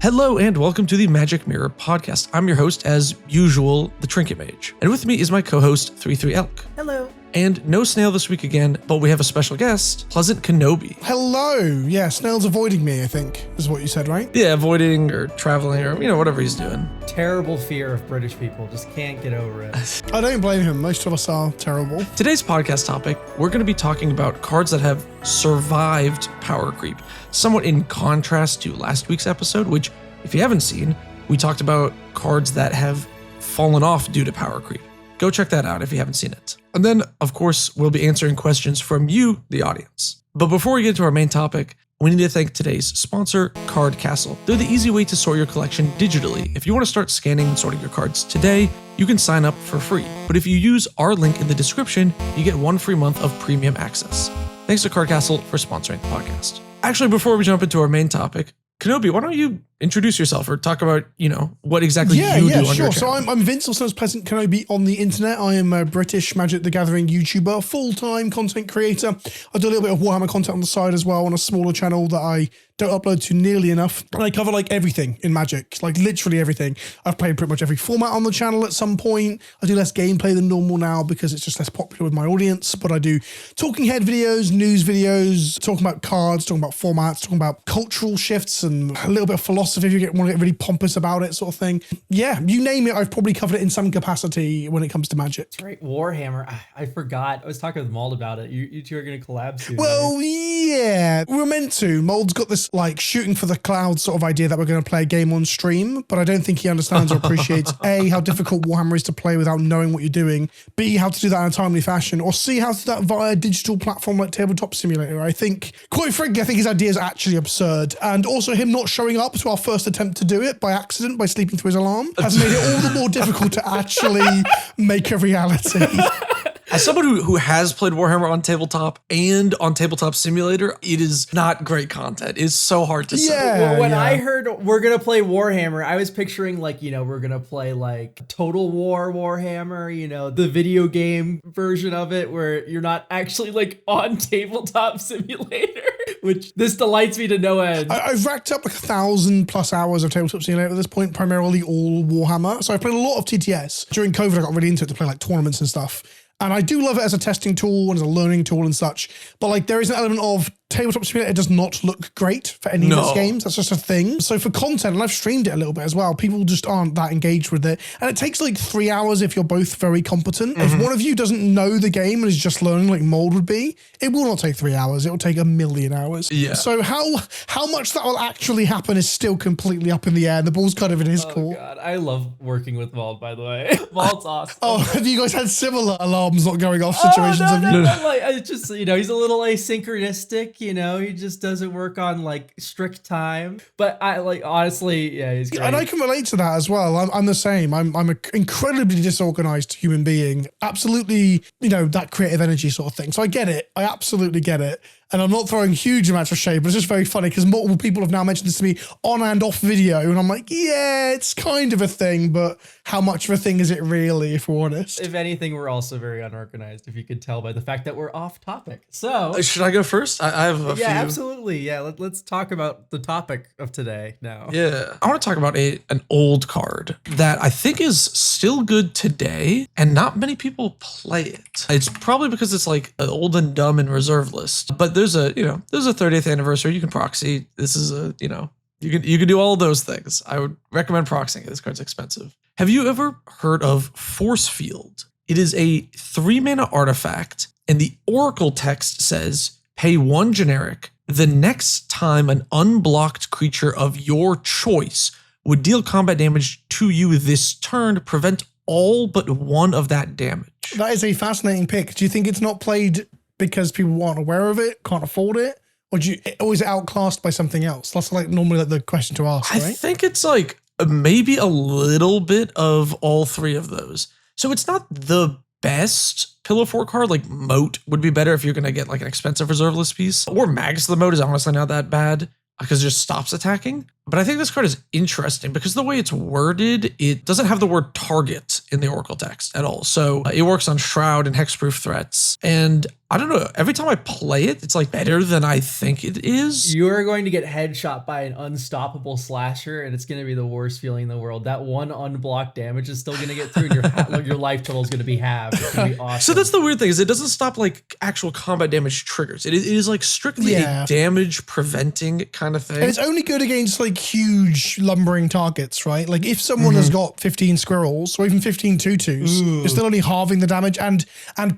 Hello and welcome to the Magic Mirror podcast. I'm your host, as usual, the Trinket Mage. And with me is my co-host, 33 Elk. Hello. And no Snail this week again, but we have a special guest, pleasantkenobi. Hello. Yeah, Snail's avoiding me, I think, is what you said, right? Yeah, avoiding or traveling or, whatever he's doing. Terrible fear of British people. Just can't get over it. I don't blame him. Most of us are terrible. Today's podcast topic, we're going to be talking about cards that have survived power creep, somewhat in contrast to last week's episode, which, if you haven't seen, we talked about cards that have fallen off due to power creep. Go check that out if you haven't seen it. And then, of course, we'll be answering questions from you, the audience. But before we get to our main topic, we need to thank today's sponsor, Card Castle. They're the easy way to sort your collection digitally. If you want to start scanning and sorting your cards today, you can sign up for free. But if you use our link in the description, you get 1 free month of premium access. Thanks to Card Castle for sponsoring the podcast. Actually, before we jump into our main topic, Kenobi, why don't you introduce yourself or talk about, what exactly you do on your channel? So I'm Vince, also known as pleasantkenobi on the internet. I am a British Magic the Gathering YouTuber, full-time content creator. I do a little bit of Warhammer content on the side as well on a smaller channel that I don't upload to nearly enough. And I cover everything in Magic, literally everything. I've played pretty much every format on the channel at some point. I do less gameplay than normal now because it's just less popular with my audience, but I do talking head videos, news videos, talking about cards, talking about formats, talking about cultural shifts and a little bit of philosophy if you want to get really pompous about it sort of thing. Yeah, you name it, I've probably covered it in some capacity when it comes to Magic. That's right, Warhammer. I forgot. I was talking with Mold about it. You two are going to collab soon. Well, yeah, we're meant to. Mold's got this shooting for the clouds sort of idea that we're going to play a game on stream, but I don't think he understands or appreciates A, how difficult Warhammer is to play without knowing what you're doing, B, how to do that in a timely fashion, or C, how to do that via a digital platform like Tabletop Simulator. I think, quite frankly, I think his idea is actually absurd, and also him not showing up to our first attempt to do it by accident, by sleeping through his alarm, has made it all the more difficult to actually make a reality. As someone who has played Warhammer on tabletop and on Tabletop Simulator, it is not great content. It's so hard to say. Well, when I heard we're going to play Warhammer, I was picturing we're going to play Total War Warhammer, the video game version of it where you're not actually on Tabletop Simulator, which this delights me to no end. I've racked up 1,000+ hours of Tabletop Simulator at this point, primarily all Warhammer. So I played a lot of TTS. During COVID, I got really into it to play tournaments and stuff. And I do love it as a testing tool and as a learning tool and such. But there is an element of Tabletop Simulator does not look great for any of its games. That's just a thing. So for content, and I've streamed it a little bit as well, people just aren't that engaged with it. And it takes 3 hours if you're both very competent. If one of you doesn't know the game and is just learning like Mold would be, it will not take 3 hours. It will take 1,000,000 hours. Yeah. So how much that will actually happen is still completely up in the air. The ball's kind of in his court. Oh God, I love working with Mold, by the way. Mold's awesome. Oh, have you guys had similar alarms not going off situations? No. It's just, he's a little asynchronistic, he just doesn't work on strict time. But I honestly, yeah, he's great. And I can relate to that as well. I'm the same. I'm an incredibly disorganized human being. Absolutely, that creative energy sort of thing. So I get it. I absolutely get it. And I'm not throwing huge amounts of shade, but it's just very funny because multiple people have now mentioned this to me on and off video. And I'm like, yeah, it's kind of a thing, but how much of a thing is it really, if we're honest? If anything, we're also very unorganized, if you could tell by the fact that we're off topic. So should I go first? I have a few. Yeah, absolutely. Yeah, let's talk about the topic of today now. Yeah, I want to talk about an old card that I think is still good today, and not many people play it. It's probably because it's an old and dumb and reserve list, but there's a 30th anniversary. You can proxy. This is you can do all of those things. I would recommend proxying it. This card's expensive. Have you ever heard of Forcefield? It is a 3-mana artifact, and the Oracle text says, pay 1 generic. The next time an unblocked creature of your choice would deal combat damage to you this turn, prevent all but 1 of that damage. That is a fascinating pick. Do you think it's not played because people aren't aware of it, can't afford it? Or is it outclassed by something else? That's normally the question to ask, right? I think it's maybe a little bit of all 3 of those. So it's not the best Pillow Fort card. Moat would be better if you're going to get an expensive reserve list piece. Or Magus of the Moat is honestly not that bad because it just stops attacking. But I think this card is interesting because the way it's worded, it doesn't have the word target in the Oracle text at all. So it works on Shroud and Hexproof threats. And I don't know, every time I play it, it's like better than I think it is. You're going to get headshot by an unstoppable slasher, and it's going to be the worst feeling in the world. That one unblocked damage is still going to get through, and your life total is going to be halved. It's going to be awesome. So that's the weird thing, is it doesn't stop like actual combat damage triggers. It is like strictly a damage preventing kind of thing. And it's only good against like huge lumbering targets, right? Like if someone has got 15 squirrels or even 15 tutus, you're still only halving the damage, and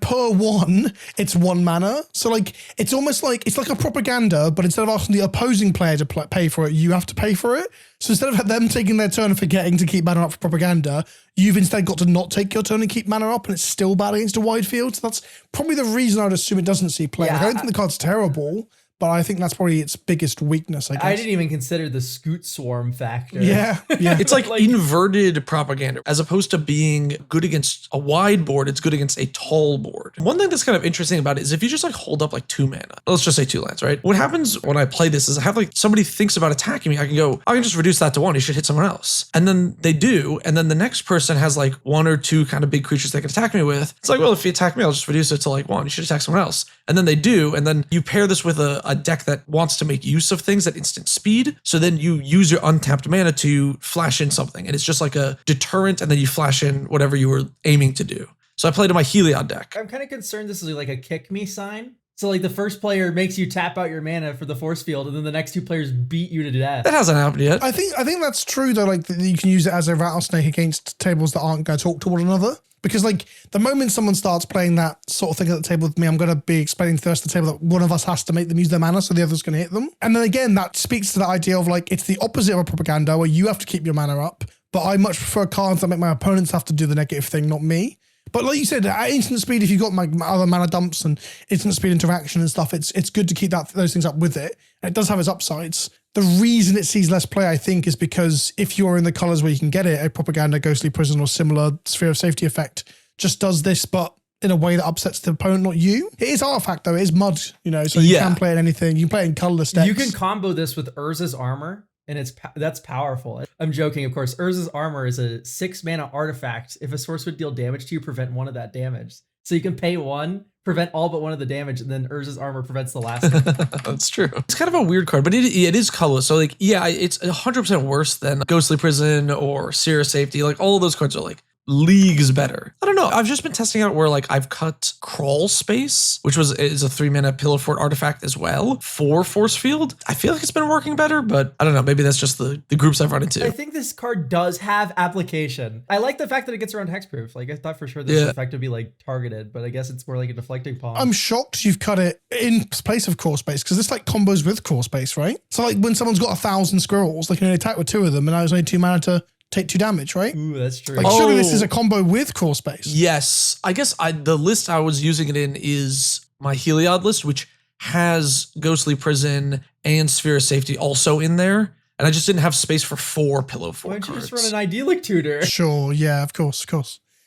per one, it's 1 mana. So like it's almost like it's like a propaganda, but instead of asking the opposing player to pay for it, you have to pay for it. So instead of them taking their turn and forgetting to keep mana up for propaganda, you've instead got to not take your turn and keep mana up, and it's still bad against a wide field. So that's probably the reason I would assume it doesn't see play. Like, I don't think the card's terrible, but I think that's probably its biggest weakness, I guess. I didn't even consider the Scoot Swarm factor. Yeah. It's like inverted propaganda. As opposed to being good against a wide board, it's good against a tall board. One thing that's kind of interesting about it is if you just like hold up like 2 mana, let's just say 2 lands, right? What happens when I play this is I have like somebody thinks about attacking me, I can go, I can just reduce that to 1, you should hit someone else. And then they do, and then the next person has like 1 or 2 kind of big creatures they can attack me with. It's like, well, if you attack me, I'll just reduce it to like 1, you should attack someone else. And then they do, and then you pair this with a deck that wants to make use of things at instant speed. So then you use your untapped mana to flash in something. And it's just like a deterrent, and then you flash in whatever you were aiming to do. So I played in my Heliod deck. I'm kind of concerned this is like a kick me sign. So like the first player makes you tap out your mana for the force field, and then the next 2 players beat you to death. That hasn't happened yet. I think that's true though. Like you can use it as a rattlesnake against tables that aren't going to talk to one another. Because like the moment someone starts playing that sort of thing at the table with me, I'm going to be explaining to the rest of the table that one of us has to make them use their mana so the other's going to hit them. And then again, that speaks to the idea of like, it's the opposite of a propaganda where you have to keep your mana up. But I much prefer cards that make my opponents have to do the negative thing, not me. But like you said, at instant speed, if you've got my other mana dumps and instant speed interaction and stuff, it's good to keep those things up with it. And it does have its upsides. The reason it sees less play, I think, is because if you're in the colors where you can get it, a propaganda, ghostly prison, or similar sphere of safety effect just does this, but in a way that upsets the opponent, not you. It is artifact though, it is mud, so you can play it anything. You can play it in colorless decks. You can combo this with Urza's Armor, and that's powerful. I'm joking, of course. Urza's Armor is a 6 mana artifact. If a source would deal damage to you, prevent 1 of that damage. So you can pay 1, prevent all but 1 of the damage, and then Urza's Armor prevents the last one. That's true. It's kind of a weird card, but it is colorless. So like, yeah, it's 100% worse than Ghostly Prison or Serra Safety. Like all of those cards are like leagues better. I don't know. I've just been testing out where like I've cut Crawl Space, which is a 3 mana Pillow Fort artifact as well for Forcefield. I feel like it's been working better, but I don't know. Maybe that's just the groups I've run into. I think this card does have application. I like the fact that it gets around hexproof. Like I thought for sure this effect would be like targeted, but I guess it's more like a deflecting palm. I'm shocked you've cut it in place of Crawl Space because this like combos with Crawl Space, right? So like when someone's got 1,000 squirrels, they can only attack with 2 of them, and I was only 2 mana to take 2 damage, right? Ooh, that's true. Like surely this is a combo with Crawl Space. Yes. I guess the list I was using it in is my Heliod list, which has Ghostly Prison and Sphere of Safety also in there. And I just didn't have space for 4 Pillow Fort Why don't you cards. just run an Idyllic Tutor? Sure, yeah, of course.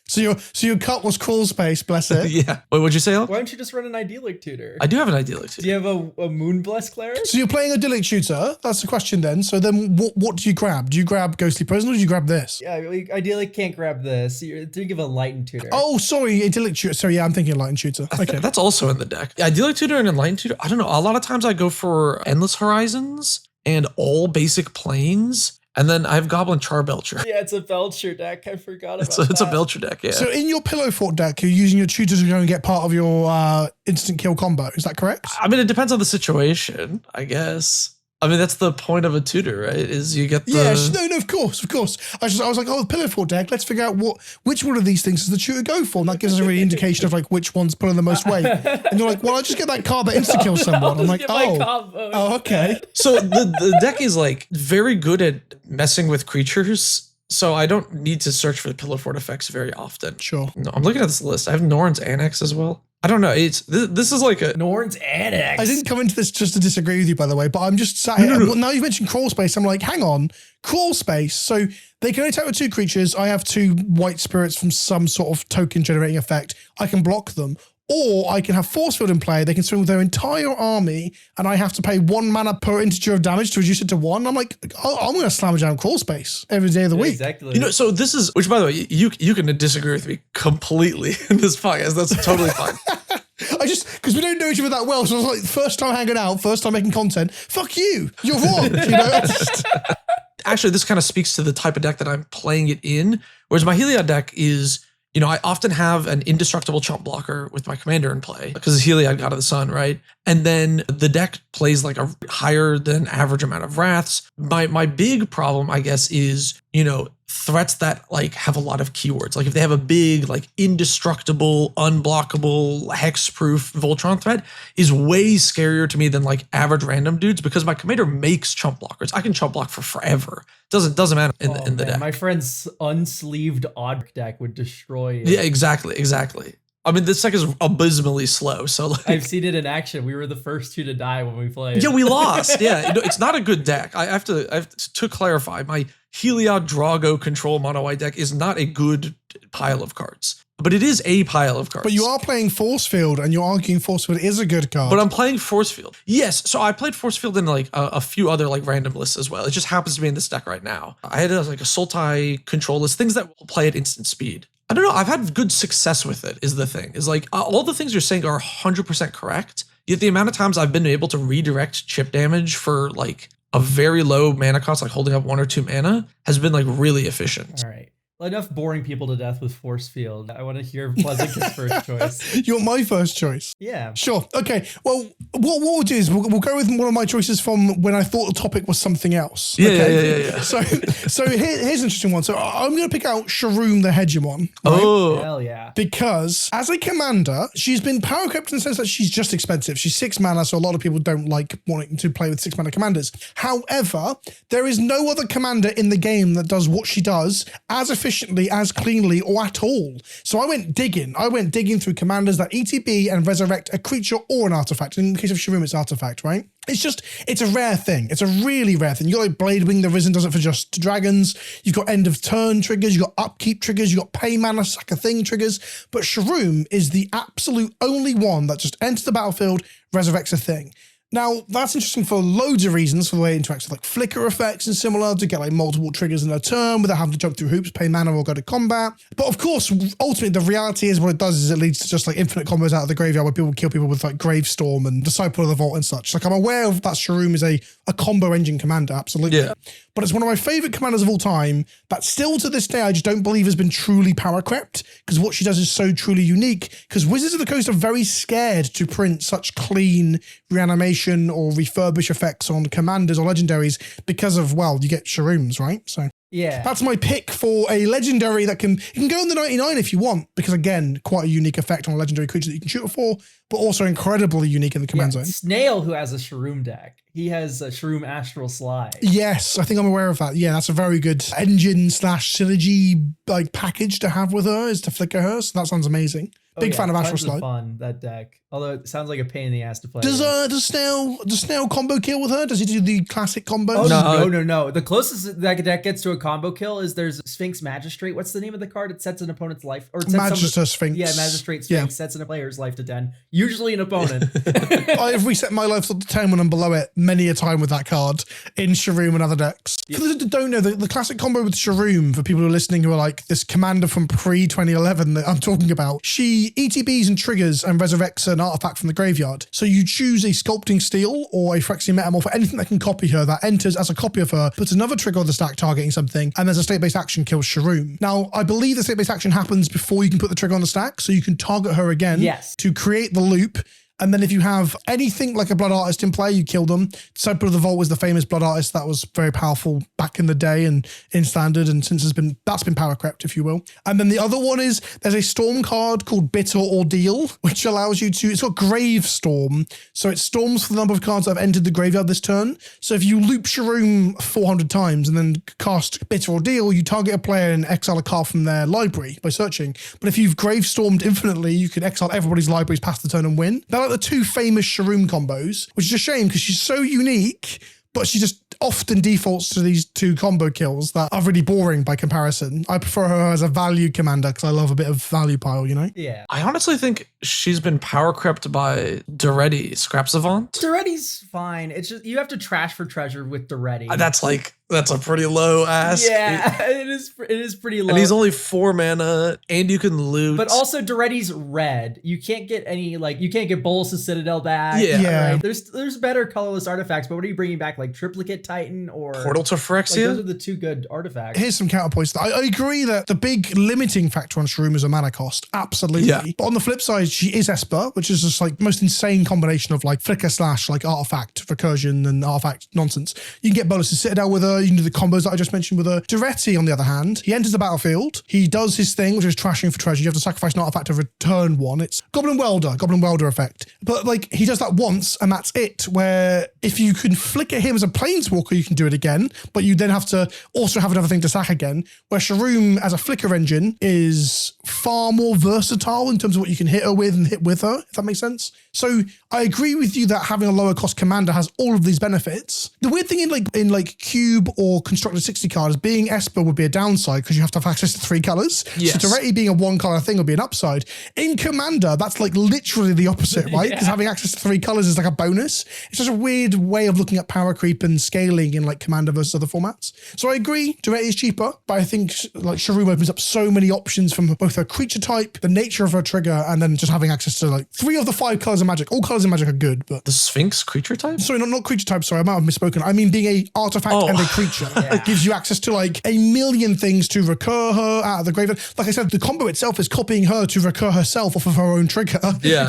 So your cut was Crawl Space, bless it. Yeah. Wait, what'd you say, Alec? Why don't you just run an Idyllic Tutor? I do have an Idyllic Tutor. Do you have a Moonbless Cleric? So you're playing Idyllic Shooter. That's the question then. So then what do you grab? Do you grab Ghostly Prison or do you grab this? Yeah, Idyllic can't grab this. You're thinking of a Lightened Tutor. Oh, sorry, Idyllic Shooter. Sorry, yeah, I'm thinking Lightened Shooter. Okay. That's also in the deck. Idyllic Tutor and Enlightened Tutor. I don't know. A lot of times I go for Endless Horizons and all basic planes. And then I have Goblin Charbelcher. Yeah, it's a Belcher deck. I forgot about that. It's a Belcher deck, yeah. So in your Pillow Fort deck, you're using your tutor to go and get part of your instant kill combo. Is that correct? I mean, it depends on the situation, I guess. I mean, that's the point of a tutor, right? Is you get the... Yes, no, of course. I was like, oh, the Pillow Fort deck, let's figure out which one of these things does the tutor go for? And that gives us a really indication of like which one's pulling the most weight. And you're like, well, I just get that card that insta-kills someone. I'm like, oh, okay. So the deck is like very good at messing with creatures. So I don't need to search for the Pillow Fort effects very often. Sure. No, I'm looking at this list. I have Norn's Annex as well. I don't know. This is like a... Norn's Annex. I didn't come into this just to disagree with you, by the way, but I'm just sat here. No. Now you've mentioned Crawl Space. I'm like, hang on. Crawl Space. So they can only attack with 2 creatures. I have 2 white spirits from some sort of token generating effect. I can block them. Or I can have Forcefield in play, they can swing with their entire army, and I have to pay 1 mana per integer of damage to reduce it to 1. I'm like, I'm going to slam a jam crawl space every day of the week. Exactly. You know, so this is, which by the way, you can disagree with me completely in this podcast. That's totally fine. Because we don't know each other that well, so I was like, first time hanging out, first time making content, fuck you, you're wrong, you know? Actually, this kind of speaks to the type of deck that I'm playing it in, whereas my Heliod deck is, you know, I often have an indestructible chump blocker with my commander in play because it's Heliod, God of the Sun, right? And then the deck plays like a higher than average amount of wraths. My big problem, I guess, is, you know, threats that like have a lot of keywords. Like if they have a big, like indestructible, unblockable, hexproof Voltron threat is way scarier to me than like average random dudes because my commander makes chump blockers. I can chump block for forever. Doesn't matter in the deck. My friend's unsleeved odd deck would destroy it. Yeah, exactly. I mean, this deck is abysmally slow. So like, I've seen it in action. We were the first 2 to die when we played. Yeah, we lost. Yeah, you know, it's not a good deck. I have to clarify. My Heliod Drago control mono white deck is not a good pile of cards, but it is a pile of cards. But you are playing Forcefield, and you're arguing Forcefield is a good card. But I'm playing Forcefield. Yes, so I played Forcefield in like a few other like random lists as well. It just happens to be in this deck right now. I had like a Sultai control list, things that will play at instant speed. I don't know. I've had good success with it is the thing. Is like all the things you're saying are 100% correct. Yet the amount of times I've been able to redirect chip damage for like a very low mana cost, like holding up 1 or 2 mana, has been like really efficient. All right. Well, enough boring people to death with Forcefield. I want to hear Pleasant's first choice. You want my first choice? Yeah. Sure. Okay. Well, what we'll do is we'll go with one of my choices from when I thought the topic was something else. Okay? Yeah. So here's an interesting one. So I'm going to pick out Sharuum the Hegemon. Right? Oh. Hell yeah. Because as a commander, she's been power crept in the sense that she's just expensive. She's 6 mana, so a lot of people don't like wanting to play with 6 mana commanders. However, there is no other commander in the game that does what she does as efficiently, as cleanly, or at all. So I went digging. Through commanders that ETB and resurrect a creature or an artifact. In the case of Sharuum, it's artifact, right? It's a rare thing. It's a really rare thing. You got like Bladewing the Risen does it for just dragons. You've got end of turn triggers. You've got upkeep triggers. You've got pay mana, sack a thing triggers. But Sharuum is the absolute only one that just enters the battlefield, resurrects a thing. Now, that's interesting for loads of reasons, for the way it interacts with like flicker effects and similar, to get like multiple triggers in a turn without having to jump through hoops, pay mana, or go to combat. But of course, ultimately, the reality is what it does is it leads to just like infinite combos out of the graveyard where people kill people with like Gravestorm and Disciple of the Vault and such. Like I'm aware of that Sharuum is a combo engine commander, absolutely. Yeah. But it's one of my favorite commanders of all time that still to this day I just don't believe has been truly power crept, because what she does is so truly unique, because Wizards of the Coast are very scared to print such clean reanimation or refurbish effects on commanders or legendaries because of, well, you get Sharuums, right? So yeah, that's my pick for a legendary that you can go in the 99 if you want, because again, quite a unique effect on a legendary creature that you can shoot it for, but also incredibly unique in the command zone. Snail, who has a Sharuum deck, he has a Sharuum Astral Slide. Yes, I think I'm aware of that. Yeah, that's a very good engine / synergy like package to have with her, is to flicker her. So that sounds amazing. Big fan of Astral Slide. Fun, that deck. Although it sounds like a pain in the ass to play. Does Snail combo kill with her? Does he do the classic combos? Oh, no. The closest that deck gets to a combo kill is there's Sphinx Magistrate. What's the name of the card? It sets an opponent's life. Or it sets Magister Sphinx. Yeah, Magistrate Sphinx sets a player's life to 10. Usually an opponent. I have reset my life to 10 when I'm below it many a time with that card in Sharuum and other decks. Yeah. For those that don't know, the classic combo with Sharuum, for people who are listening who are like this commander from pre-2011 that I'm talking about, she ETBs and triggers and resurrects an artifact from the graveyard. So you choose a Sculpting Steel or a Phyrexian Metamorph, or anything that can copy her, that enters as a copy of her, puts another trigger on the stack targeting something, and there's a state-based action kills Sharuum. Now, I believe the state-based action happens before you can put the trigger on the stack, so you can target her again to create the loop. And then if you have anything like a Blood Artist in play, you kill them. Disciple of the Vault was the famous Blood Artist that was very powerful back in the day and in Standard, and since that's been power crept, if you will. And then the other one is there's a Storm card called Bitter Ordeal, which allows you to, it's got Grave Storm, so it storms for the number of cards that have entered the graveyard this turn. So if you loop Sharuum 400 times and then cast Bitter Ordeal, you target a player and exile a card from their library by searching. But if you've Grave Stormed infinitely, you can exile everybody's libraries past the turn and win. They're like the two famous Sharuum combos, which is a shame because she's so unique, but she just often defaults to these two combo kills that are really boring by comparison. I prefer her as a value commander because I love a bit of value pile, you know? Yeah. I honestly think she's been power crept by Duretti, Scrap Savant. Duretti's fine. It's just you have to trash for treasure with Duretti. That's a pretty low ask. Yeah, it is pretty low. And he's only 4 mana, and you can loot. But also Duretti's red. You can't get any, like, you can't get Bolas' Citadel back. Yeah. Right? There's better colorless artifacts, but what are you bringing back? Like Triplicate Titan or Portal to Phyrexia? Like, those are the 2 good artifacts. Here's some counterpoints. I agree that the big limiting factor on Sharuum is a mana cost. Absolutely. Yeah. But on the flip side, she is Esper, which is just like the most insane combination of like flicker / like artifact recursion and artifact nonsense. You can get Bolas' Citadel with her. You can do the combos that I just mentioned with her. Duretti, on the other hand, he enters the battlefield. He does his thing, which is trashing for treasure. You have to sacrifice an artifact to return one. It's Goblin Welder effect. But like he does that once and that's it, where if you can flicker him as a planeswalker, you can do it again, but you then have to also have another thing to sack again, where Sharuum as a flicker engine is far more versatile in terms of what you can hit her with and hit with her, if that makes sense. So I agree with you that having a lower cost commander has all of these benefits. The weird thing in like Cube or Constructed 60 cards, being Esper would be a downside because you have to have access to 3 colors. Yes. So Duretti being a 1 color thing would be an upside. In Commander, that's like literally the opposite, right? Because having access to 3 colors is like a bonus. It's just a weird way of looking at power creep and scaling in like Commander versus other formats. So I agree, Duretti is cheaper, but I think like Sharuum opens up so many options from both her creature type, the nature of her trigger, and then just having access to like 3 of the 5 colors of Magic. All colors of Magic are good, but The Sphinx creature type? sorry, not creature type. Sorry, I might have misspoken. I mean, being a artifact and a creature it gives you access to like a million things to recur her out of the graveyard. Like I said, the combo itself is copying her to recur herself off of her own trigger,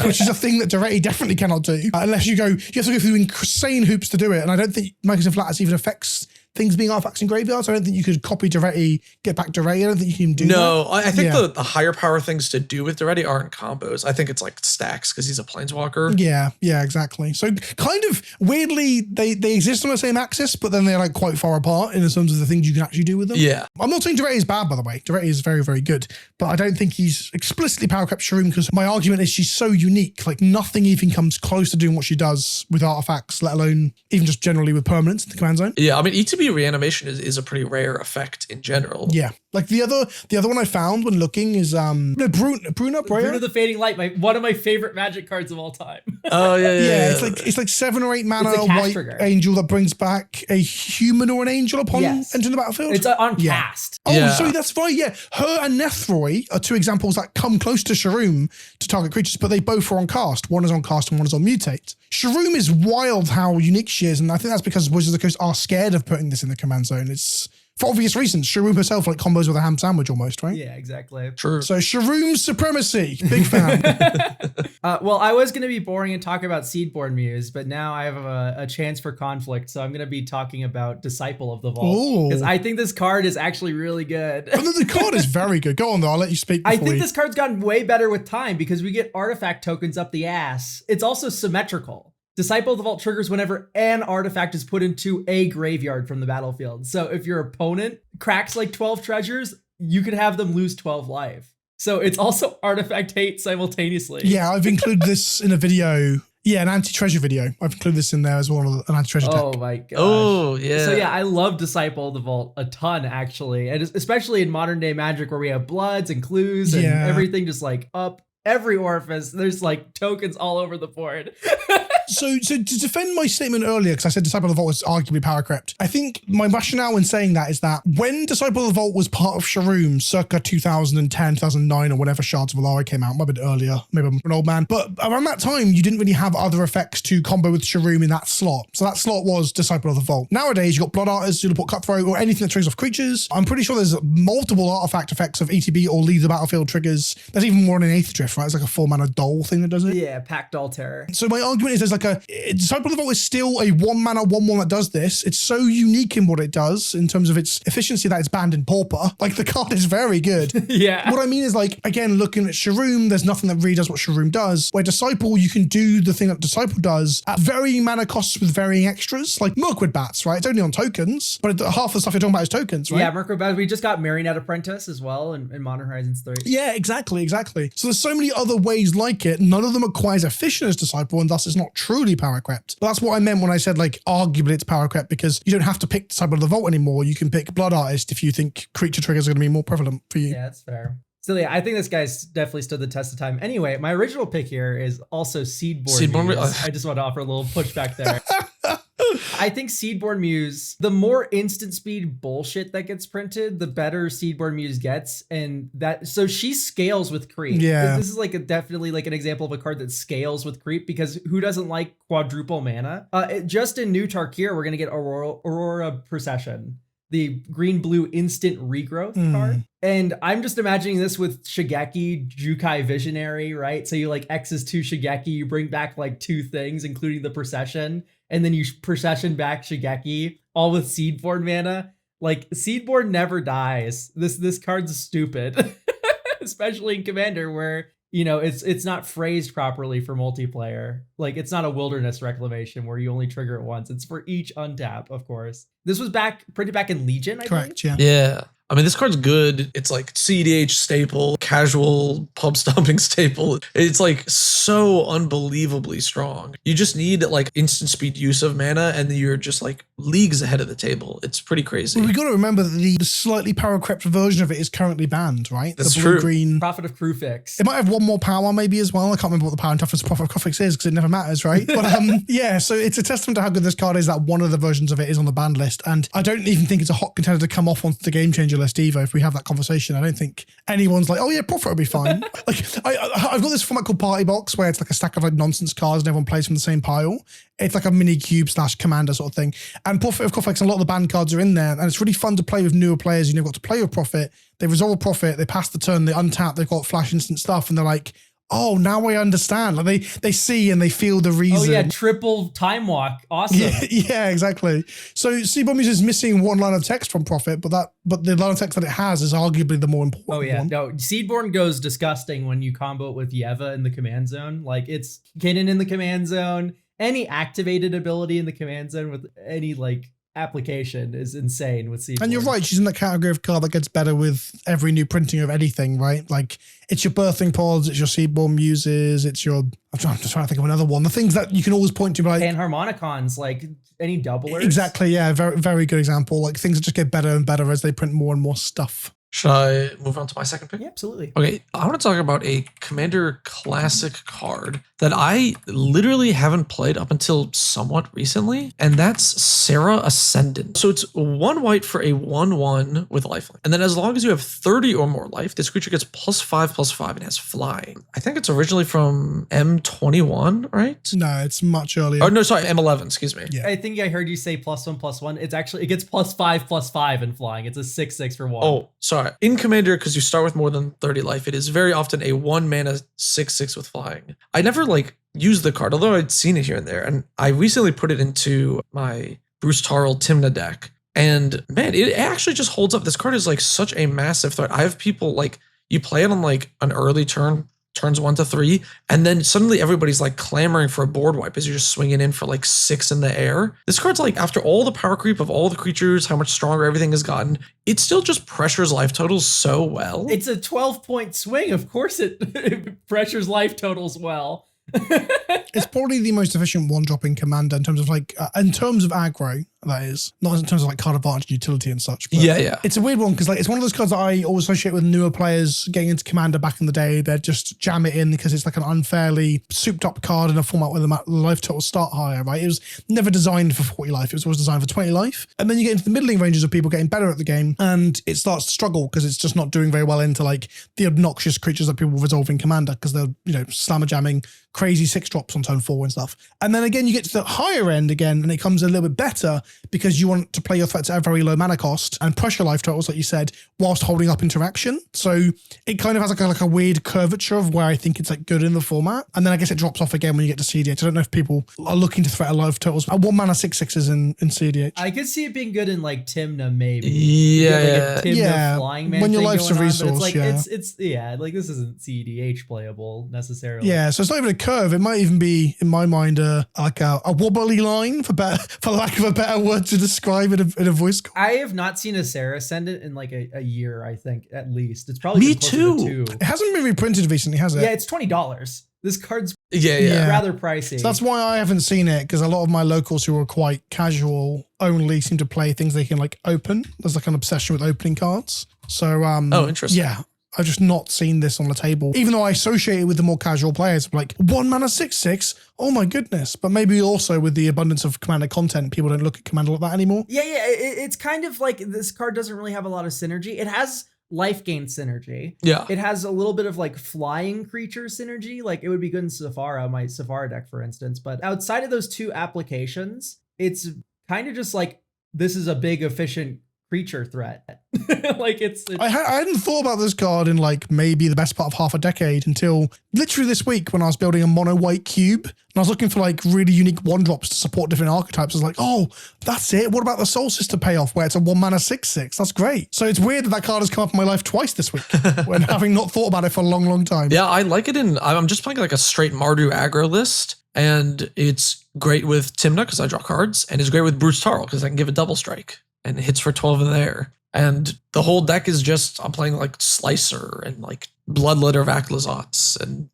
which is a thing that Duretti definitely cannot do unless you have to go through insane hoops to do it. And I don't think Microsoft Lattice even affects things being artifacts in graveyards. I don't think you could copy Duretti, get back Duretti. I don't think you can do that. No, I think the higher power things to do with Duretti aren't combos. I think it's like stacks because he's a planeswalker. Yeah, exactly. So kind of weirdly, they exist on the same axis, but then they're like quite far apart in terms of the things you can actually do with them. Yeah. I'm not saying Duretti is bad, by the way. Duretti is very, very good, but I don't think he's explicitly power crept Sharuum because my argument is she's so unique. Like nothing even comes close to doing what she does with artifacts, let alone even just generally with permanence in the command zone. Yeah, I mean, ETB reanimation is a pretty rare effect in general. Yeah. Like the other one I found when looking is Bruna Bruna the Fading Light, one of my favorite Magic cards of all time. Oh yeah. It's like 7 or 8 mana It's a cast white trigger. angel that brings back a human or an angel upon entering the battlefield. It's on cast. Oh, sorry, that's right. Yeah, her and Nethroi are 2 examples that come close to Sharuum to target creatures, but they both are on cast. One is on cast and one is on mutate. Sharuum is wild how unique she is, and I think that's because Wizards of the Coast are scared of putting this in the command zone. It's for obvious reasons. Sharuum herself like combos with a ham sandwich almost, right? Yeah, exactly. True. So Sharuum supremacy, big fan. Well, I was going to be boring and talk about Seedborn Muse, but now I have a chance for conflict, so I'm going to be talking about Disciple of the Vault. Because I think this card is actually really good. The card is very good. Go on, though. I'll let you speak. I think this card's gotten way better with time because we get artifact tokens up the ass. It's also symmetrical. Disciple of the Vault triggers whenever an artifact is put into a graveyard from the battlefield. So if your opponent cracks like 12 treasures, you could have them lose 12 life. So it's also artifact hate simultaneously. Yeah, I've included this in a video. Yeah, an anti-treasure video. I've included this in there as well, an anti-treasure deck. Oh my gosh. Oh, yeah. So yeah, I love Disciple of the Vault a ton, actually. And especially in modern day Magic where we have bloods and clues and everything just like up every orifice. There's like tokens all over the board. So to defend my statement earlier, because I said Disciple of the Vault was arguably power crept, I think my rationale in saying that is that when Disciple of the Vault was part of Sharuum circa 2010, 2009 or whenever Shards of Alara came out, might have been earlier, maybe I'm an old man, but around that time you didn't really have other effects to combo with Sharuum in that slot. So that slot was Disciple of the Vault. Nowadays you've got Blood Artist, Teleport Cutthroat, or anything that triggers off creatures. I'm pretty sure there's multiple artifact effects of ETB or Leave the Battlefield triggers. There's even more in an 8th Drift, right? It's like a 4-mana Dole thing that does it. Yeah, Pact All Terror. So my argument is there's like Disciple of the Vault is still a 1-mana 1/1 that does this. It's so unique in what it does in terms of its efficiency that it's banned in Pauper. Like the card is very good. Yeah. What I mean is like, again, looking at Sharuum, there's nothing that really does what Sharuum does. Where Disciple, you can do the thing that Disciple does at varying mana costs with varying extras. Like Mirkwood Bats, right? It's only on tokens, but half the stuff you're talking about is tokens, right? Yeah, Mirkwood Bats. We just got Marionette Apprentice as well in Modern Horizons 3. Yeah, exactly. So there's so many other ways like it. None of them are quite as efficient as Disciple, and thus it's not truly power crept. But that's what I meant when I said like arguably it's power crept, because you don't have to pick Disciple of the Vault anymore. You can pick Blood Artist if you think creature triggers are going to be more prevalent for you. Yeah, that's fair. So yeah, I think this guy's definitely stood the test of time. Anyway, my original pick here is also Seedborn Muse. I just want to offer a little pushback there. I think Seedborn Muse, the more instant speed bullshit that gets printed, the better Seedborn Muse gets. And that, so she scales with creep. Yeah. This is like definitely like an example of a card that scales with creep, because who doesn't like quadruple mana? Just in New Tarkir, we're going to get Aurora Procession, the green-blue instant regrowth card. And I'm just imagining this with Shigeki, Jukai Visionary, right? So you like X's 2 Shigeki, you bring back like 2 things, including the Procession, and then you Procession back Shigeki, all with Seedborn mana. Like, Seedborn never dies. This card's stupid, especially in Commander, where, you know, it's not phrased properly for multiplayer. Like, it's not a Wilderness Reclamation where you only trigger it once. It's for each untap, of course. This was printed back in Legion, I Correct, believe. yeah. Yeah. I mean, this card's good. It's like CDH staple, casual pub stomping staple. It's like so unbelievably strong. You just need like instant speed use of mana, and you're just like leagues ahead of the table. It's pretty crazy. Well, we got to remember that the slightly power crept version of it is currently banned, right? That's the true. Blue-green. Prophet of Crufix. It might have one more power maybe as well. I can't remember what the power and toughness of Prophet of Crufix is, because it never matters, right? But yeah, so it's a testament to how good this card is that one of the versions of it is on the banned list. And I don't even think it's a hot contender to come off onto the Game Changer list either. If we have that conversation, I don't think anyone's like, oh yeah, Prophet will be fine. Like I've got this format called Party Box, where it's like a stack of like nonsense cards and everyone plays from the same pile. It's like a mini cube / commander sort of thing. And Prophet of Crufix and a lot of the banned cards are in there. And it's really fun to play with newer players. You never got to play with Prophet. They resolve Prophet, they pass the turn, they untap, they've got flash instant stuff, and they're like, oh, now I understand. Like they see and they feel the reason. Oh yeah, triple time walk. Awesome. Yeah, exactly. So Seedborn Muse is missing one line of text from Prophet, but the line of text that it has is arguably the more important one. Oh yeah, no, Seedborn goes disgusting when you combo it with Yeva in the command zone. Like, it's Kinnan in the command zone. Any activated ability in the command zone with any like application is insane with Seedborn. And you're right, she's in that category of card that gets better with every new printing of anything, right? Like, it's your Birthing Pods, it's your Seedborn Muses, it's your, I'm trying to think of another one. The things that you can always point to, like Panharmonicons, like any doublers. Exactly, yeah, very, very good example. Like, things that just get better and better as they print more and more stuff. Should I move on to my second pick? Yeah, absolutely. Okay, I want to talk about a Commander Classic card that I literally haven't played up until somewhat recently, and that's Serra Ascendant. So it's 1 white for a 1/1 with lifelink. And then as long as you have 30 or more life, this creature gets +5/+5 and has flying. I think it's originally from M21, right? No, it's much earlier. Oh, no, sorry, M11, excuse me. Yeah. I think I heard you say +1/+1. It's actually, it gets +5/+5 in flying. It's a 6/6 for 1. Oh, sorry. In Commander, because you start with more than 30 life, it is very often a 1 mana 6/6 with flying. I never like used the card, although I'd seen it here and there. And I recently put it into my Bruce Tarl Timna deck. And man, it actually just holds up. This card is like such a massive threat. I have people like, you play it on like an early turn, turns 1 to 3, and then suddenly everybody's like clamoring for a board wipe as you're just swinging in for like 6 in the air. This card's like, after all the power creep of all the creatures, how much stronger everything has gotten, it still just pressures life totals so well. It's a 12-point swing. Of course it pressures life totals well. It's probably the most efficient one-drop in Commander in terms of like, in terms of aggro, that is. Not in terms of like card advantage and utility and such. But yeah. It's a weird one because like it's one of those cards that I always associate with newer players getting into Commander back in the day. They just jam it in because it's like an unfairly souped up card in a format where the life totals start higher, right? It was never designed for 40 life. It was always designed for 20 life. And then you get into the middling ranges of people getting better at the game and it starts to struggle because it's just not doing very well into like the obnoxious creatures that people resolve in Commander because they're, you know, slammer jamming crazy 6-drops on turn 4 and stuff. And then again, you get to the higher end again and it comes a little bit better because you want to play your threats at a very low mana cost and pressure life totals, like you said, whilst holding up interaction. So it kind of has like a weird curvature of where I think it's like good in the format. And then I guess it drops off again when you get to CDH. I don't know if people are looking to threat at life totals. 1 mana 6/6s in CDH. I could see it being good in like Timna maybe. Yeah. Like a Timna flying man when your thing life's a going on, resource, but it's like, yeah. it's yeah, like this isn't CDH playable necessarily. Yeah, so it's not even a curve. It might even be, in my mind, like a wobbly line, for lack of a better word to describe it in a voice call. I have not seen a Serra Ascendant in like a year, I think, at least. It's probably Me been closer to too. 2. It hasn't been reprinted recently, has it? Yeah, it's $20. This card's Yeah. Rather pricey. So that's why I haven't seen it, because a lot of my locals who are quite casual only seem to play things they can like open. There's like an obsession with opening cards. So Oh, interesting. yeah, I've just not seen this on the table, even though I associate it with the more casual players, like 1 mana 6/6. Oh my goodness. But maybe also with the abundance of Commander content, people don't look at Commander like that anymore. Yeah, it's kind of like this card doesn't really have a lot of synergy. It has life gain synergy. Yeah. It has a little bit of like flying creature synergy. Like it would be good in Safara, my Safara deck, for instance. But outside of those two applications, it's kind of just like, this is a big efficient creature threat. Like it's I hadn't thought about this card in like maybe the best part of half a decade until literally this week when I was building a mono white cube and I was looking for like really unique 1-drops to support different archetypes. I was like, oh, that's it. What about the Soul Sister payoff where it's a 1 mana 6/6? That's great. So it's weird that card has come up in my life twice this week when having not thought about it for a long, long time. Yeah, I like it I'm just playing like a straight Mardu aggro list, and it's great with Tymna because I draw cards, and it's great with Bruce Tarl because I can give a double strike and it hits for 12 in there. And the whole deck is just, I'm playing like Slicer and like Bloodletter of Aklizots and,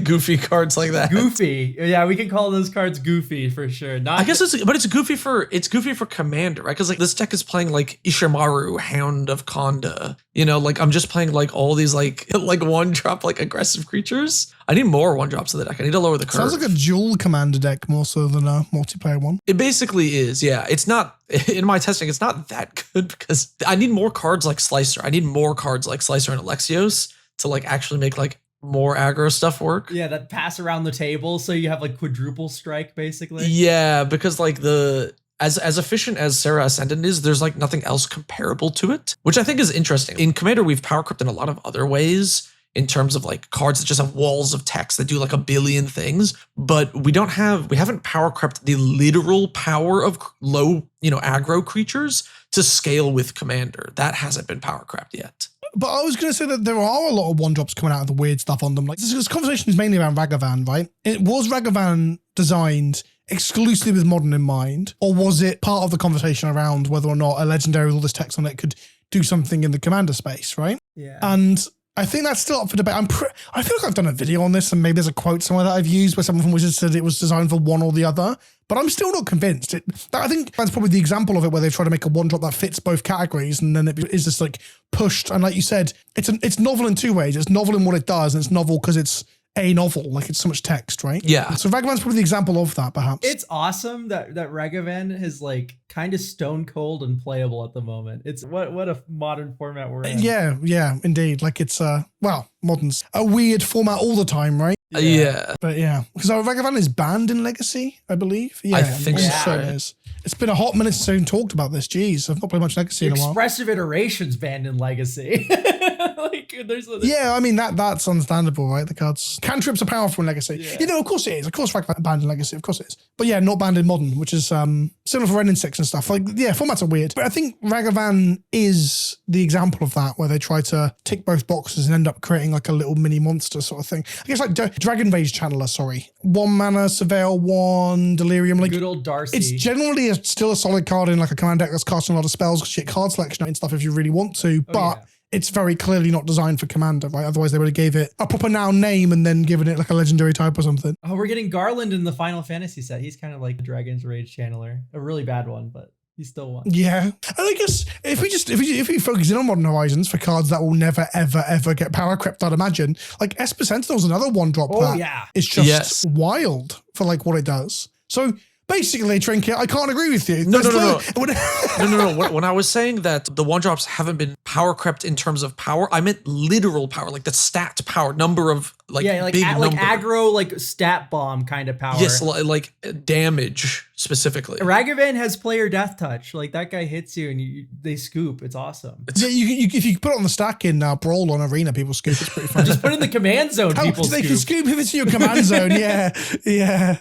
goofy cards like that. goofy. Yeah, we can call those cards goofy for sure. I guess it's goofy for Commander, right? Because like this deck is playing like Ishimaru, Hound of Konda. Like I'm just playing like all these like 1-drop like aggressive creatures. I need more 1-drops in the deck. I need to lower the curve. Sounds like a dual Commander deck more so than a multiplayer one. It basically is, yeah. It's not, in my testing, it's not that good because I need more cards like Slicer. I need more cards like Slicer and Alexios to like actually make like more aggro stuff work. Yeah, that pass around the table so you have like quadruple strike basically. Yeah, because like as efficient as Serra Ascendant is, there's like nothing else comparable to it, which I think is interesting. In Commander, we've power crept in a lot of other ways in terms of like cards that just have walls of text that do like a billion things, but we haven't power crept the literal power of low, aggro creatures to scale with Commander. That hasn't been power crept yet. But I was going to say that there are a lot of 1-drops coming out of the weird stuff on them. Like this conversation is mainly around Ragavan, right? Was Ragavan designed exclusively with Modern in mind, or was it part of the conversation around whether or not a legendary with all this text on it could do something in the Commander space, right? Yeah. And I think that's still up for debate. I feel like I've done a video on this, and maybe there's a quote somewhere that I've used where someone from Wizards said it was designed for one or the other, but I'm still not convinced. I think that's probably the example of it where they've tried to make a 1-drop that fits both categories, and then it is just like pushed. And like you said, it's novel in two ways. It's novel in what it does, and it's novel because it's a novel, like it's so much text, right? Yeah. So Ragavan's probably the example of that, perhaps. It's awesome that Ragavan is like kind of stone cold and playable at the moment. It's what a modern format we're in. Yeah, indeed. Like it's Modern's a weird format all the time, right? Yeah. But yeah, because Ragavan is banned in Legacy, I believe. Yeah, I think so. It is. It's been a hot minute since we've talked about this. Jeez, I've not played much Legacy in a while. Expressive iterations banned in Legacy. Yeah, I mean that's understandable, right? The cards cantrips are powerful in Legacy. Yeah. Of course it is. Of course, Ragavan banned in Legacy. Of course it is. But yeah, not banned in Modern, which is similar for Ren and 6 and stuff. Like, yeah, formats are weird. But I think Ragavan is the example of that, where they try to tick both boxes and end up creating like a little mini monster sort of thing. I guess like Dragon Rage Channeler, 1 mana, Surveil 1, Delirium. Like, good old Darcy. it's generally still a solid card in like a command deck that's casting a lot of spells because you get card selection and stuff if you really want to. But it's very clearly not designed for Commander, right? Otherwise they would have gave it a proper noun name and then given it like a legendary type or something. Oh, we're getting Garland in the Final Fantasy set. He's kind of like Dragon's Rage Channeler. A really bad one, but he still won. Yeah. And I guess if we focus in on Modern Horizons for cards that will never, ever, ever get power crept, I'd imagine, like Esper Sentinel's another 1-drop is just wild for like what it does. So basically, Trinket, I can't agree with you. No. When I was saying that the 1-drops haven't been power crept in terms of power, I meant literal power, like the stat power, number of like big number. Like aggro, like stat bomb kind of power. Yes, like damage specifically. Ragavan has player death touch. Like that guy hits you and they scoop. It's awesome. Yeah, if you put it on the stack in Brawl on Arena, people scoop. It's pretty fun. Just put it in the command zone. People they can scoop if it's in your command zone. Yeah.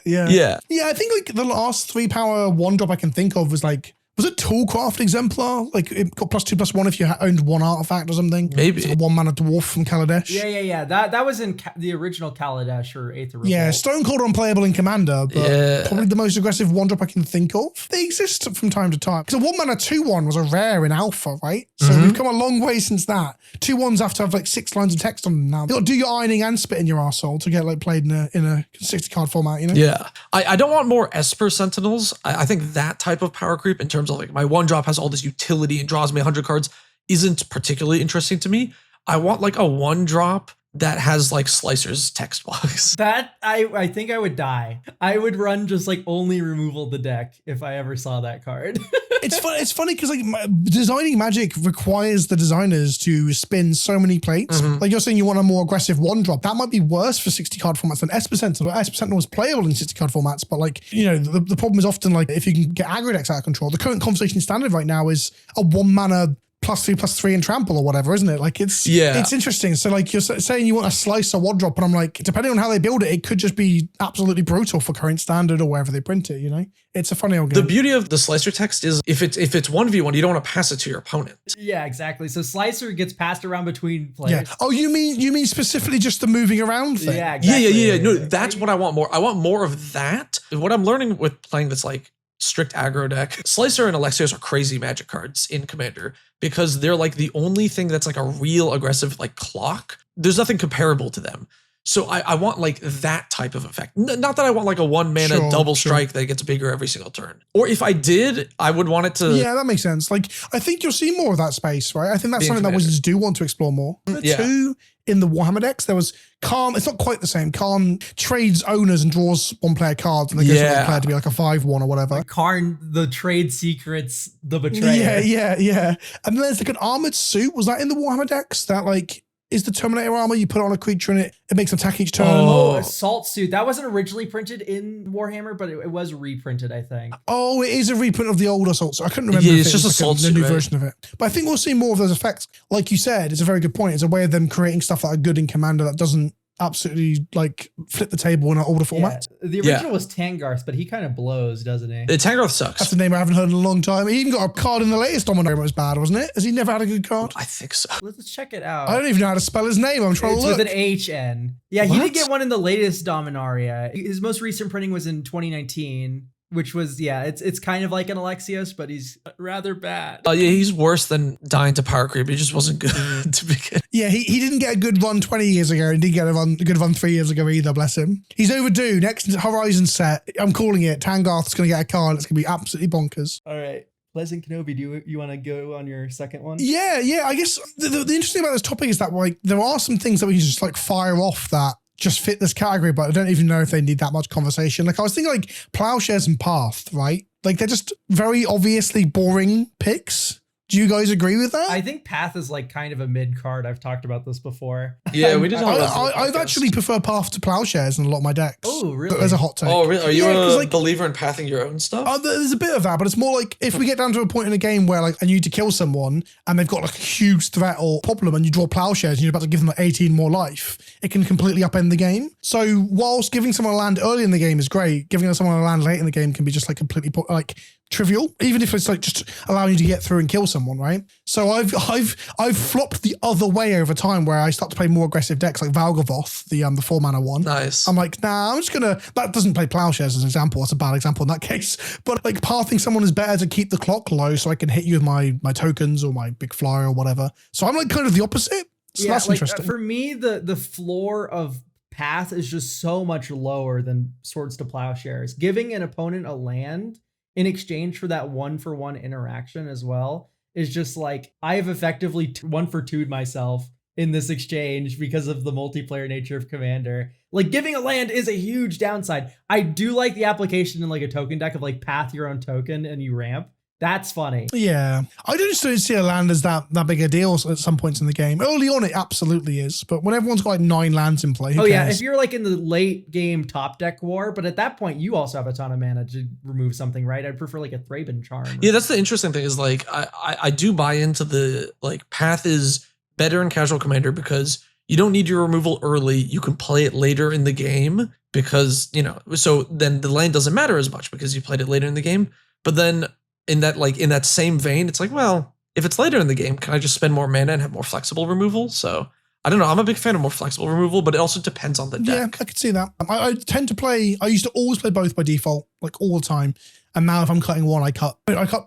Yeah. I think like the last 3 power 1-drop I can think of was like Was it Toolcraft Exemplar? Like it got +2/+1 if you owned one artifact or something. Maybe. It's like a 1-mana dwarf from Kaladesh. Yeah. That was in the original Kaladesh or Aether Revolt. Yeah, Stone Cold unplayable in Commander, but probably the most aggressive 1-drop I can think of. They exist from time to time. Because a 1-mana 2/1 was a rare in Alpha, right? So we've come a long way since that. 2/1s have to have like 6 lines of text on them now. You got to do your ironing and spit in your arsehole to get like played in a 60-card format, you know? Yeah. I don't want more Esper Sentinels. I think that type of power creep in terms of like my 1-drop has all this utility and draws me 100 cards isn't particularly interesting to me. I want like a 1-drop that has like Slicer's text box. That I think I would die. I would run just like only removal the deck if I ever saw that card. It's funny because like designing Magic requires the designers to spin so many plates. Like you're saying you want a more aggressive 1-drop. That might be worse for 60-card formats than Esper Sentinel. Esper Sentinel is playable in 60-card formats, but like, you know, the problem is often like if you can get aggro decks out of control, the current conversation standard right now is a 1-mana +3/+3 and trample or whatever, isn't it? Like it's interesting. So like you're saying you want a slicer 1-drop, and I'm like, depending on how they build it, it could just be absolutely brutal for current standard or wherever they print it, you know? It's a funny old game. The beauty of the Slicer text is if it's 1v1, you don't want to pass it to your opponent. Yeah, exactly. So Slicer gets passed around between players. Yeah. Oh, you mean specifically just the moving around thing? Yeah, exactly. Yeah. No, that's what I want more. I want more of that. What I'm learning with playing this like strict aggro deck, Slicer and Alexios are crazy Magic cards in Commander because they're like the only thing that's like a real aggressive like clock. There's nothing comparable to them. So I want like that type of effect. Not that I want like a 1-mana double strike that gets bigger every single turn. Or if I did, I would want it to... Yeah, that makes sense. Like, I think you'll see more of that space, right? I think that's something that Wizards do want to explore more. Yeah. 2 in the Warhammer decks, there was Karn. It's not quite the same. Karn trades owners and draws 1-player cards, and then goes to the player to be like a 5/1 or whatever. Like Karn, the trade secrets, the betrayer. Yeah. And then there's like an armored suit. Was that in the Warhammer decks? That like is the Terminator armor. You put it on a creature and it makes them attack each turn. Oh, Assault Suit. That wasn't originally printed in Warhammer, but it was reprinted, I think. Oh, it is a reprint of the old Assault Suit. I couldn't remember. Yeah, if it's just Assault Suit, the new right? version of it. But I think we'll see more of those effects. Like you said, it's a very good point. It's a way of them creating stuff that are good in Commander that doesn't absolutely like flip the table in an older format. Yeah. The original was Tangarth, but he kind of blows, doesn't he? Tangarth sucks. That's a name I haven't heard in a long time. He even got a card in the latest Dominator that was bad, wasn't it? Has he never had a good card? I think so. Let's check it out. I don't even know how to spell his name. I'm trying to look. With an HN. Yeah, he did get one in the latest Dominaria. His most recent printing was in 2019. Which was, it's kind of like an Alexios, but he's rather bad. Yeah, he's worse than dying to power creep. He just wasn't good to begin. Yeah, he didn't get a good run 20 years ago. He didn't get a good run 3 years ago either, bless him. He's overdue. Next Horizon set, I'm calling it. Tangarth's going to get a card. It's going to be absolutely bonkers. All right. Pleasantkenobi, do you want to go on your second one? Yeah. I guess the interesting about this topic is that like there are some things that we can just like fire off that just fit this category, but I don't even know if they need that much conversation. Like I was thinking like Plowshares and Path, right? Like they're just very obviously boring picks. Do you guys agree with that? I think Path is like kind of a mid card. I've talked about this before. Yeah, we did. I've actually prefer Path to Plowshares in a lot of my decks. Oh, really? As a hot take. Oh, really? Are you a like, believer in pathing your own stuff? There's a bit of that, but it's more like if we get down to a point in a game where like I need to kill someone and they've got like a huge threat or problem and you draw Plowshares and you're about to give them like 18 more life, it can completely upend the game. So whilst giving someone a land early in the game is great, giving someone a land late in the game can be just like completely like trivial, even if it's like just allowing you to get through and kill someone, right? So I've flopped the other way over time where I start to play more aggressive decks like Valgavoth, the 4-mana one. Nice. I'm like, nah, I'm just gonna, that doesn't play Plowshares as an example. That's a bad example in that case. But like pathing someone is better to keep the clock low so I can hit you with my tokens or my big flyer or whatever. So I'm like kind of the opposite. So that's interesting. For me, the floor of Path is just so much lower than Swords to Plowshares. Giving an opponent a land in exchange for that 1-for-1 interaction as well is just like, I have effectively 1-for-2'd myself in this exchange because of the multiplayer nature of Commander. Like giving a land is a huge downside. I do like the application in like a token deck of like path your own token and you ramp. That's funny. Yeah. I don't see a land as that big a deal at some points in the game. Early on, it absolutely is. But when everyone's got like 9 lands in play, who cares? Yeah. If you're like in the late game top deck war, but at that point, you also have a ton of mana to remove something, right? I'd prefer like a Thraben Charm. Yeah, that's the interesting thing is like, I do buy into the like path is better in casual Commander because you don't need your removal early. You can play it later in the game because, so then the land doesn't matter as much because you played it later in the game. But then in that same vein, it's like, well, if it's later in the game, can I just spend more mana and have more flexible removal? So I don't know. I'm a big fan of more flexible removal, but it also depends on the deck. Yeah, I could see that. I tend to play, I used to always play both by default, like all the time. And now if I'm cutting one, I cut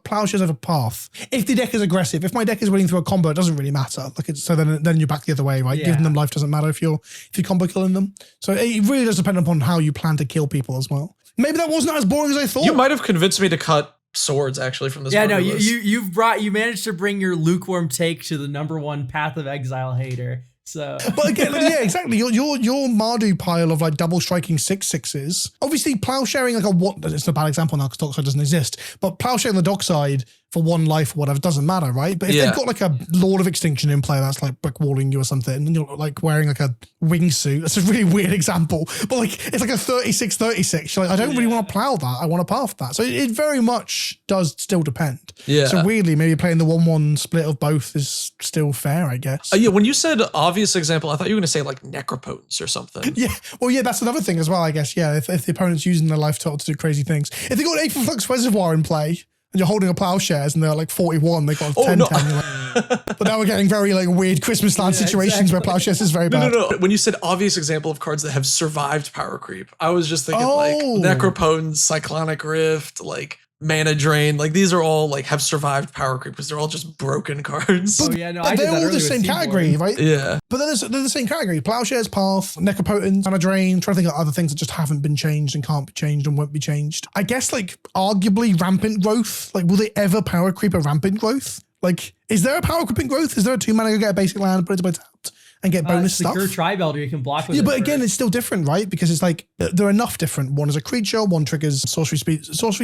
Plowshares over Path. If the deck is aggressive, if my deck is winning through a combo, it doesn't really matter. So then you're back the other way, right? Yeah. Giving them life doesn't matter if you're combo killing them. So it really does depend upon how you plan to kill people as well. Maybe that wasn't as boring as I thought. You might have convinced me to cut swords actually from this. Yeah, no, list. you managed to bring your lukewarm take to the #1 Path of Exile hater. So, but again, yeah, exactly. Your Mardu pile of like double striking 6/6s. Obviously, plowsharing like a what? It's a bad example now because Dockside doesn't exist. But plowsharing the Dockside for 1 life or whatever doesn't matter, right? But if they've got like a Lord of Extinction in play that's like brickwalling you or something, and you're like wearing like a wingsuit, that's a really weird example. But like it's like a 36/36. You're like, I don't really want to plow that. I want to path that. So it very much does still depend. Yeah. So weirdly, maybe playing the 1/1 split of both is still fair, I guess. Yeah, when you said obvious example, I thought you were going to say like Necropotence or something. Yeah, well, yeah, that's another thing as well, I guess. Yeah, if the opponent's using their life total to do crazy things. If they got an Aetherflux Reservoir in play, and you're holding a Plowshares and they're like 41, they got 10. But now we're getting very like weird Christmas land situations where Plowshares is very bad. No. When you said obvious example of cards that have survived power creep, I was just thinking like Necropotence, Cyclonic Rift, like Mana Drain, like these are all like have survived power creep because they're all just broken cards. But they're all the same category, right? Yeah. But they're the same category. Plowshares, Path, Necropotence, Mana Drain, trying to think of other things that just haven't been changed and can't be changed and won't be changed. I guess like arguably Rampant Growth, like will they ever power creep a Rampant Growth? Like, is there a power creeping growth? Is there a 2 mana go get a basic land, put it to play tapped and get bonus stuff? Secure Tri-Belter you can block with. Yeah, but again, it's still different, right? Because it's like they're enough different. One is a creature, one triggers sorcery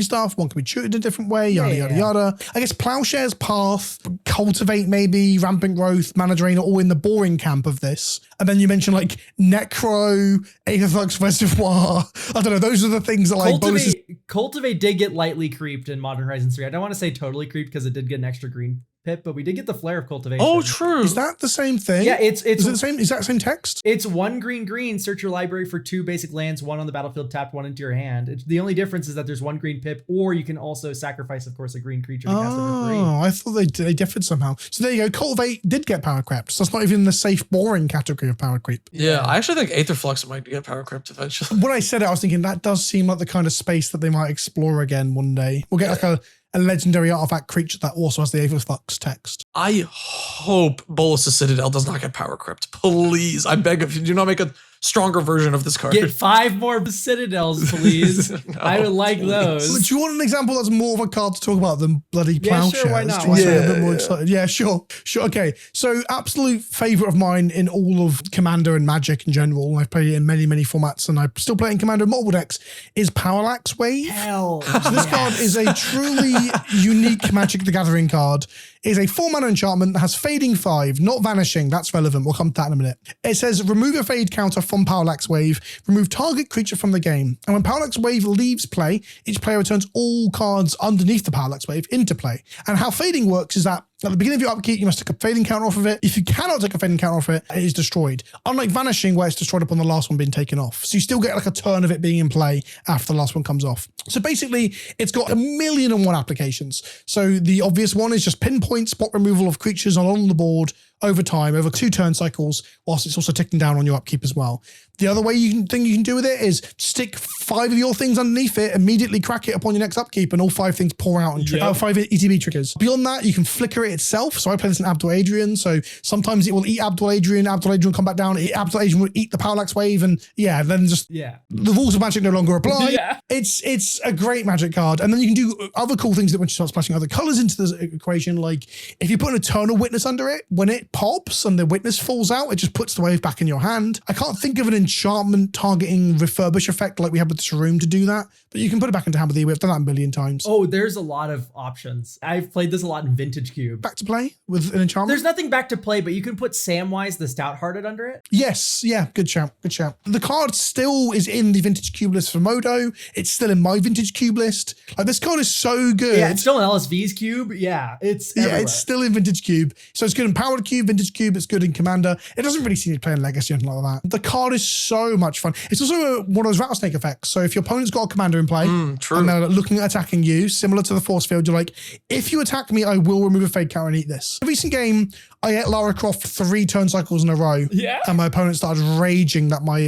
stuff, one can be treated a different way, yada yada yada. I guess Plowshares, Path, Cultivate, maybe Rampant Growth, Mana Drain are all in the boring camp of this. And then you mentioned like Necro, Aetherflux Reservoir. I don't know. Those are the things that like bonuses. Cultivate did get lightly creeped in Modern Horizons 3. I don't want to say totally creeped because it did get an extra green pip, but we did get the Flare of Cultivation. Oh, true. Is that the same thing? Yeah, is it the same? Is that the same text? It's 1 green. Search your library for 2 basic lands, 1 on the battlefield, tapped, 1 into your hand. The only difference is that there's 1 green pip, or you can also sacrifice, of course, a green creature to cast it for free. Oh, I thought they differed somehow. So there you go. Cultivate did get power crept. So that's not even in the safe, boring category of power creep. Yeah, I actually think Aetherflux might get power crept eventually. When I said it, I was thinking that does seem like the kind of space that they might explore again one day. We'll get like a legendary artifact creature that also has the Aetherflux text. I hope Bolas' Citadel does not get power crept. Please, I beg of you, do not make a stronger version of this card. Get 5 more Citadels, please. No, I would like those. Do you want an example that's more of a card to talk about than bloody Plowshares? Sure, why not? Do you want to be a bit more excited? Yeah, sure. Okay, so absolute favorite of mine in all of Commander and Magic in general, I've played it in many, many formats, and I still play in Commander multiple decks, is Parallax Wave. Hell. So this card is a truly unique Magic the Gathering card. Is a 4-mana enchantment that has fading 5, not vanishing. That's relevant. We'll come to that in a minute. It says remove a fade counter from Parallax Wave, remove target creature from the game. And when Parallax Wave leaves play, each player returns all cards underneath the Parallax Wave into play. And how fading works is that at the beginning of your upkeep, you must take a fading counter off of it. If you cannot take a fading counter off it, it is destroyed. Unlike vanishing, where it's destroyed upon the last one being taken off. So you still get like a turn of it being in play after the last one comes off. So basically, it's got 1,000,001 applications. So the obvious one is just pinpoint spot removal of creatures along the board over time, over 2 turn cycles, whilst it's also ticking down on your upkeep as well. The other thing you can do with it is stick 5 of your things underneath it, immediately crack it upon your next upkeep, and all 5 things pour out and 5 ETB triggers. Beyond that, you can flicker it itself. So I play this in Abdul Adrian. So sometimes it will eat Abdul Adrian will come back down, Abdul Adrian will eat the Parallax Wave, and then just the rules of Magic no longer apply. It's a great Magic card. And then you can do other cool things that when you start splashing other colors into the equation, like if you put an Eternal Witness under it, when it pops and the witness falls out, it just puts the wave back in your hand. I can't think of an enchantment targeting refurbish effect like we have with the Sharuum to do that, but you can put it back into hand with the. We've done that 1,000,000 times. Oh, there's a lot of options. I've played this a lot in Vintage Cube. Back to play with an enchantment? There's nothing back to play, but you can put Samwise the Stout-Hearted under it. Yes, yeah, good shout. The card still is in the Vintage Cube list for Modo. It's still in my Vintage Cube list. Like, this card is so good. Yeah, it's still in LSV's Cube. Yeah, it's everywhere. It's still in Vintage Cube. So it's good in Powered Cube. Cube, Vintage Cube. It's good in Commander. It doesn't really seem to play in Legacy or anything like that. The card is so much fun. It's also one of those rattlesnake effects. So if your opponent's got a commander in play true. and they're looking at attacking you, similar to the Forcefield, you're like, if you attack me, I will remove a fade counter and eat this. A recent game, I ate Lara Croft 3 turn cycles in a row. Yeah. And my opponent started raging that my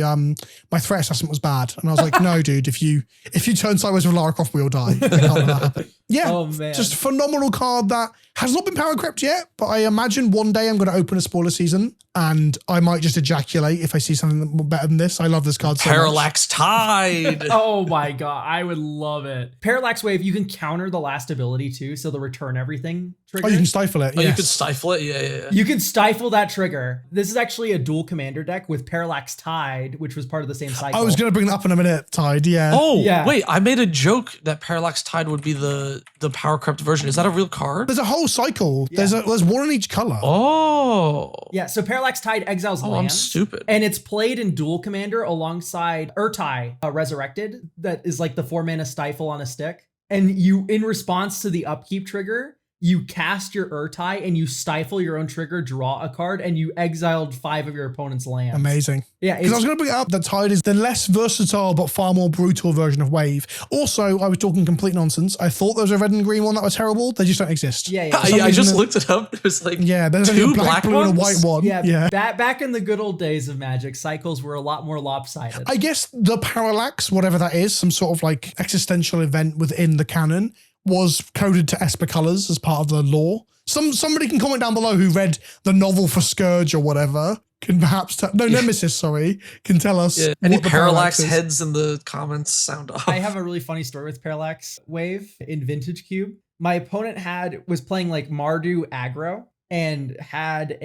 my threat assessment was bad. And I was like, no, dude, if you turn sideways with Lara Croft, we'll die. I can't let that happen. Yeah. Oh, man. Just a phenomenal card that has not been power crept yet, but I imagine one day I'm going to open a spoiler season and I might just ejaculate if I see something better than this. I love this card so much. Parallax Tide. Oh my god, I would love it. Parallax Wave, you can counter the last ability too, so the return everything trigger. Oh, you can stifle it. Oh, yes. you could stifle it? Yeah. You can stifle that trigger. This is actually a dual commander deck with Parallax Tide, which was part of the same cycle. I was going to bring that up in a minute, Tide, yeah. Oh, Yeah. wait, I made a joke that Parallax Tide would be the power crept version. Is that a real card? There's a whole cycle. Yeah. There's one in each color. Oh. Yeah, so Parallax Tide exiles Oh, I'm lands. stupid. And it's played in dual commander alongside Urtai Resurrected. That is like the 4-mana stifle on a stick. And you, in response to the upkeep trigger, you cast your Urtai and you stifle your own trigger, draw a card, and you exiled 5 of your opponent's lands. Amazing. Yeah, Because I was going to bring it up that Tide is the less versatile but far more brutal version of Wave. Also, I was talking complete nonsense. I thought there was a red and green one that was terrible. They just don't exist. yeah. I just looked it up. It was like There's only two a black, blue, and a white one. Yeah. Back in the good old days of Magic, cycles were a lot more lopsided. I guess the Parallax, whatever that is, some sort of like existential event within the canon, was coded to Esper colors as part of the lore. Somebody can comment down below who read the novel for Scourge or whatever. Can perhaps Nemesis, sorry, can tell us. Yeah. Any what the Parallax is. heads in the comments sound off. I have a really funny story with Parallax Wave in Vintage Cube. My opponent was playing like Mardu aggro and had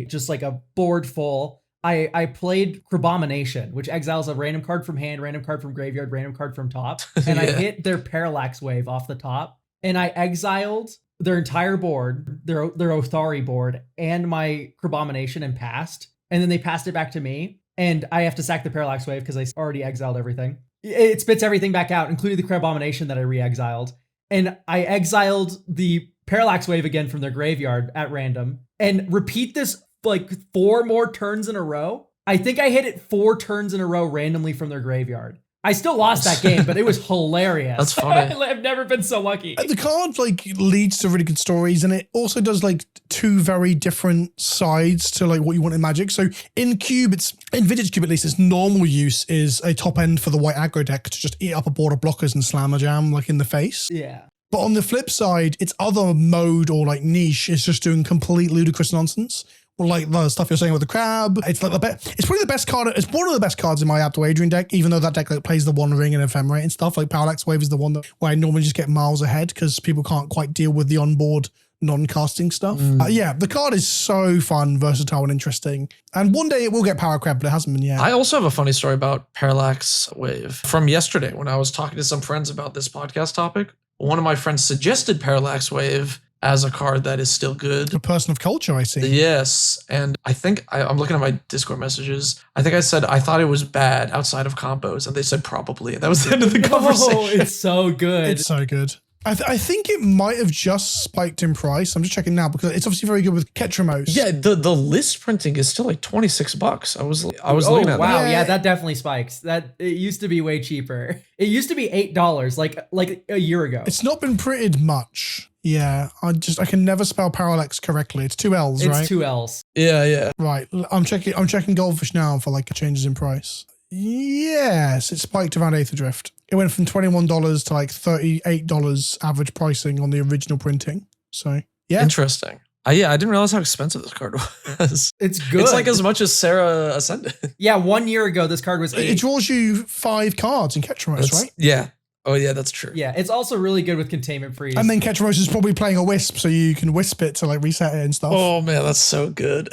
just like a board full. I played Crabomination, which exiles a random card from hand, random card from graveyard, random card from top. And I hit their Parallax Wave off the top. And I exiled their entire board, their Othari board, and my Crabomination and passed. And then they passed it back to me. And I have to sack the Parallax Wave because I already exiled everything. It spits everything back out, including the Crabomination that I re-exiled. And I exiled the Parallax Wave again from their graveyard at random. And repeat this like 4 more turns in a row. I think I hit it 4 turns in a row randomly from their graveyard. I still lost that game, but it was hilarious. That's funny. I've never been so lucky. The card like leads to really good stories, and it also does like 2 very different sides to like what you want in Magic. So in Vintage Cube at least, its normal use is a top end for the white aggro deck to just eat up a board of blockers and slam a jam like in the face. Yeah. But on the flip side, its other mode or like niche is just doing complete ludicrous nonsense. Or like the stuff you're saying with the crab. It's like it's probably the best card. It's one of the best cards in my Abdul Adrian deck, even though that deck like plays the One Ring and Ephemerate and stuff. Like Parallax Wave is the one where I normally just get miles ahead because people can't quite deal with the onboard non-casting stuff. The card is so fun, versatile, and interesting. And one day it will get power crab, but it hasn't been yet. I also have a funny story about Parallax Wave from yesterday when I was talking to some friends about this podcast topic. One of my friends suggested Parallax Wave as a card that is still good. A person of culture, I see. Yes, and I think I'm looking at my Discord messages. I think I said I thought it was bad outside of combos, and they said probably, and that was the end of the conversation. Oh, it's so good. It's so good. I think it might have just spiked in price. I'm just checking now because it's obviously very good with Ketramos. Yeah, the list printing is still like $26. I was looking at wow, that. yeah, that definitely spikes. That it used to be way cheaper. It used to be $8 like a year ago. It's not been printed much. Yeah, I can never spell Parallax correctly. It's 2 L's, right? It's 2 L's. Yeah. Right. I'm checking Goldfish now for like changes in price. Yes, it spiked around Aether Drift. It went from $21 to like $38 average pricing on the original printing. So yeah, Interesting. I didn't realize how expensive this card was. It's good. It's like as much as Serra Ascendant. Yeah, 1 year ago this card was 8. it draws you 5 cards in Ketramos, right? Yeah. Oh yeah, that's true. Yeah, it's also really good with containment freeze. And then Ketramos is probably playing a Wisp, so you can Wisp it to like reset it and stuff. Oh man, that's so good.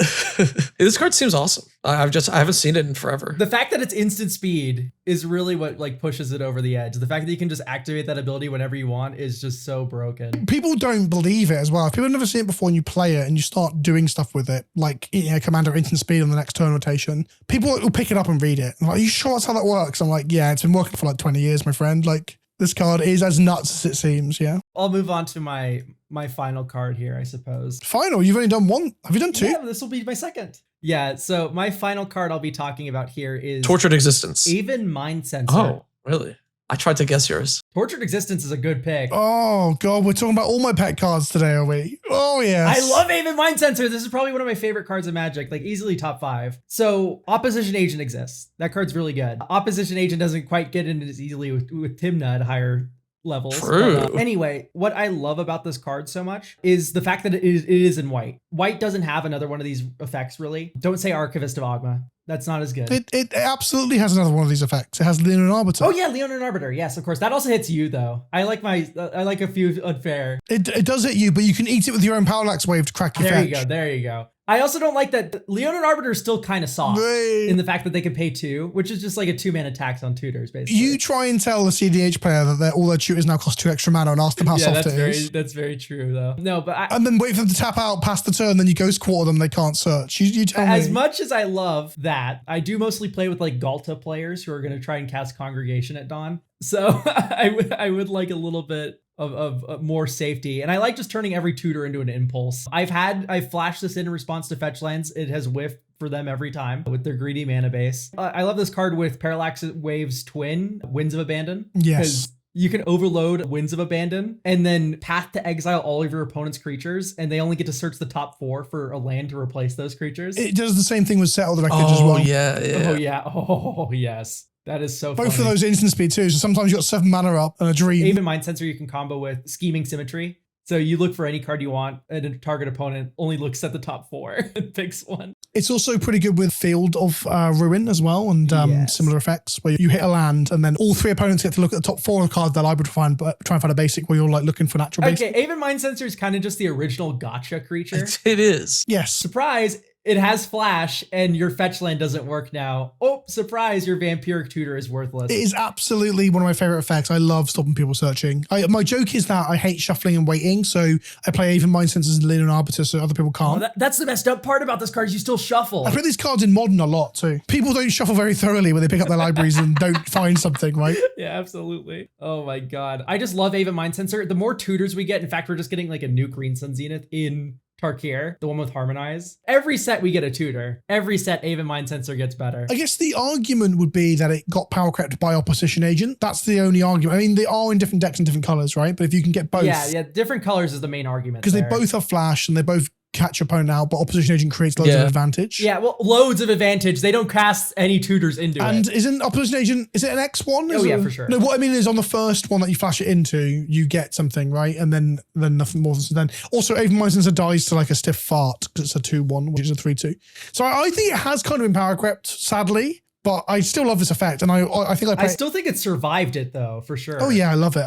This card seems awesome. I haven't seen it in forever. The fact that it's instant speed is really what like pushes it over the edge. The fact that you can just activate that ability whenever you want is just so broken. People don't believe it as well. If people have never seen it before and you play it and you start doing stuff with it, like Commander instant speed on the next turn rotation, people will pick it up and read it. I'm like, are you sure that's how that works? I'm like, yeah, it's been working for like 20 years, my friend. Like, this card is as nuts as it seems, yeah. I'll move on to my my final card here, I suppose. Final? You've only done one? Have you done two? Yeah, this will be my second. Yeah, so my final card I'll be talking about here is Tortured Existence. Aven Mindcensor. Oh, really? I tried to guess yours. Tortured Existence is a good pick. Oh, God, we're talking about all my pet cards today, are we? Oh, yes. I love Aven Mindcensor. This is probably one of my favorite cards in Magic, like easily top 5. So Opposition Agent exists. That card's really good. Opposition Agent doesn't quite get in as easily with Tymna at higher levels. True. But, anyway, what I love about this card so much is the fact that it is in white. White doesn't have another one of these effects, really. Don't say Archivist of Ogma. That's not as good. It absolutely has another one of these effects. It has Leonin Arbiter. Oh yeah, Leonin Arbiter. Yes, of course. That also hits you though. I like a few unfair. It does hit you, but you can eat it with your own Parallax Wave to crack your fetch. There you go. I also don't like that Leonin Arbiter is still kind of soft in the fact that they can pay 2, which is just like a 2-mana tax on tutors, basically. You try and tell the CDH player that all their tutors now cost 2 extra mana and ask them how soft it is. That's very true, though. No, but and then wait for them to tap out past the turn, then you ghost quarter them, they can't search. You tell me. As much as I love that, I do mostly play with like Galta players who are going to try and cast Congregation at dawn. So I would like a little bit of more safety. And I like just turning every tutor into an impulse. I've flashed this in response to fetch lands. It has whiffed for them every time with their greedy mana base. I love this card with Parallax Wave's twin, Winds of Abandon. Yes. You can overload Winds of Abandon and then path to exile all of your opponent's creatures, and they only get to search the top 4 for a land to replace those creatures. It does the same thing with Settle the Wreckage as well. Oh, yeah. Oh, yeah. Oh, yes. That is so funny. Both of those instant speed too. So sometimes you got 7 mana up and a dream. Aven Mindcensor you can combo with Scheming Symmetry. So you look for any card you want, and a target opponent only looks at the top 4 and picks one. It's also pretty good with Field of Ruin as well, and similar effects where you hit a land and then all 3 opponents get to look at the top 4 of the cards that I would try and find a basic where you're like looking for natural basic. Okay, Aven Mindcensor is kind of just the original gotcha creature. It is. Yes. Surprise! It has flash, and your fetch land doesn't work now. Oh, surprise, your Vampiric Tutor is worthless. It is absolutely one of my favorite effects. I love stopping people searching. My joke is that I hate shuffling and waiting, so I play Aven Mindcensors and Leonin Arbiter so other people can't. That's the messed up part about this card is you still shuffle. I play these cards in Modern a lot too. People don't shuffle very thoroughly when they pick up their libraries and don't find something, right? Yeah, absolutely. Oh my god. I just love Aven Mindcensor. The more tutors we get, in fact, we're just getting like a new Green Sun Zenith in Tarkir, the one with Harmonize. Every set we get a tutor. Every set Aven Mindcensor gets better. I guess the argument would be that it got power crept by Opposition Agent. That's the only argument. I mean, they are in different decks and different colors, right? But if you can get both. Yeah, different colors is the main argument. Because they both have flash and they both catch your opponent out, but Opposition Agent creates loads of advantage. Yeah, well, loads of advantage. They don't cast any tutors into it. And isn't Opposition Agent, is it an X1? Oh, yeah, for sure. No, what I mean is on the first one that you flash it into, you get something, right? And then nothing more than then. Also, Aven Mindcensor dies to like a stiff fart because it's a 2-1, which is a 3-2. So I think it has kind of been power crept, sadly. But I still love this effect, and I think I still think it survived it though, for sure. Oh yeah, I love it.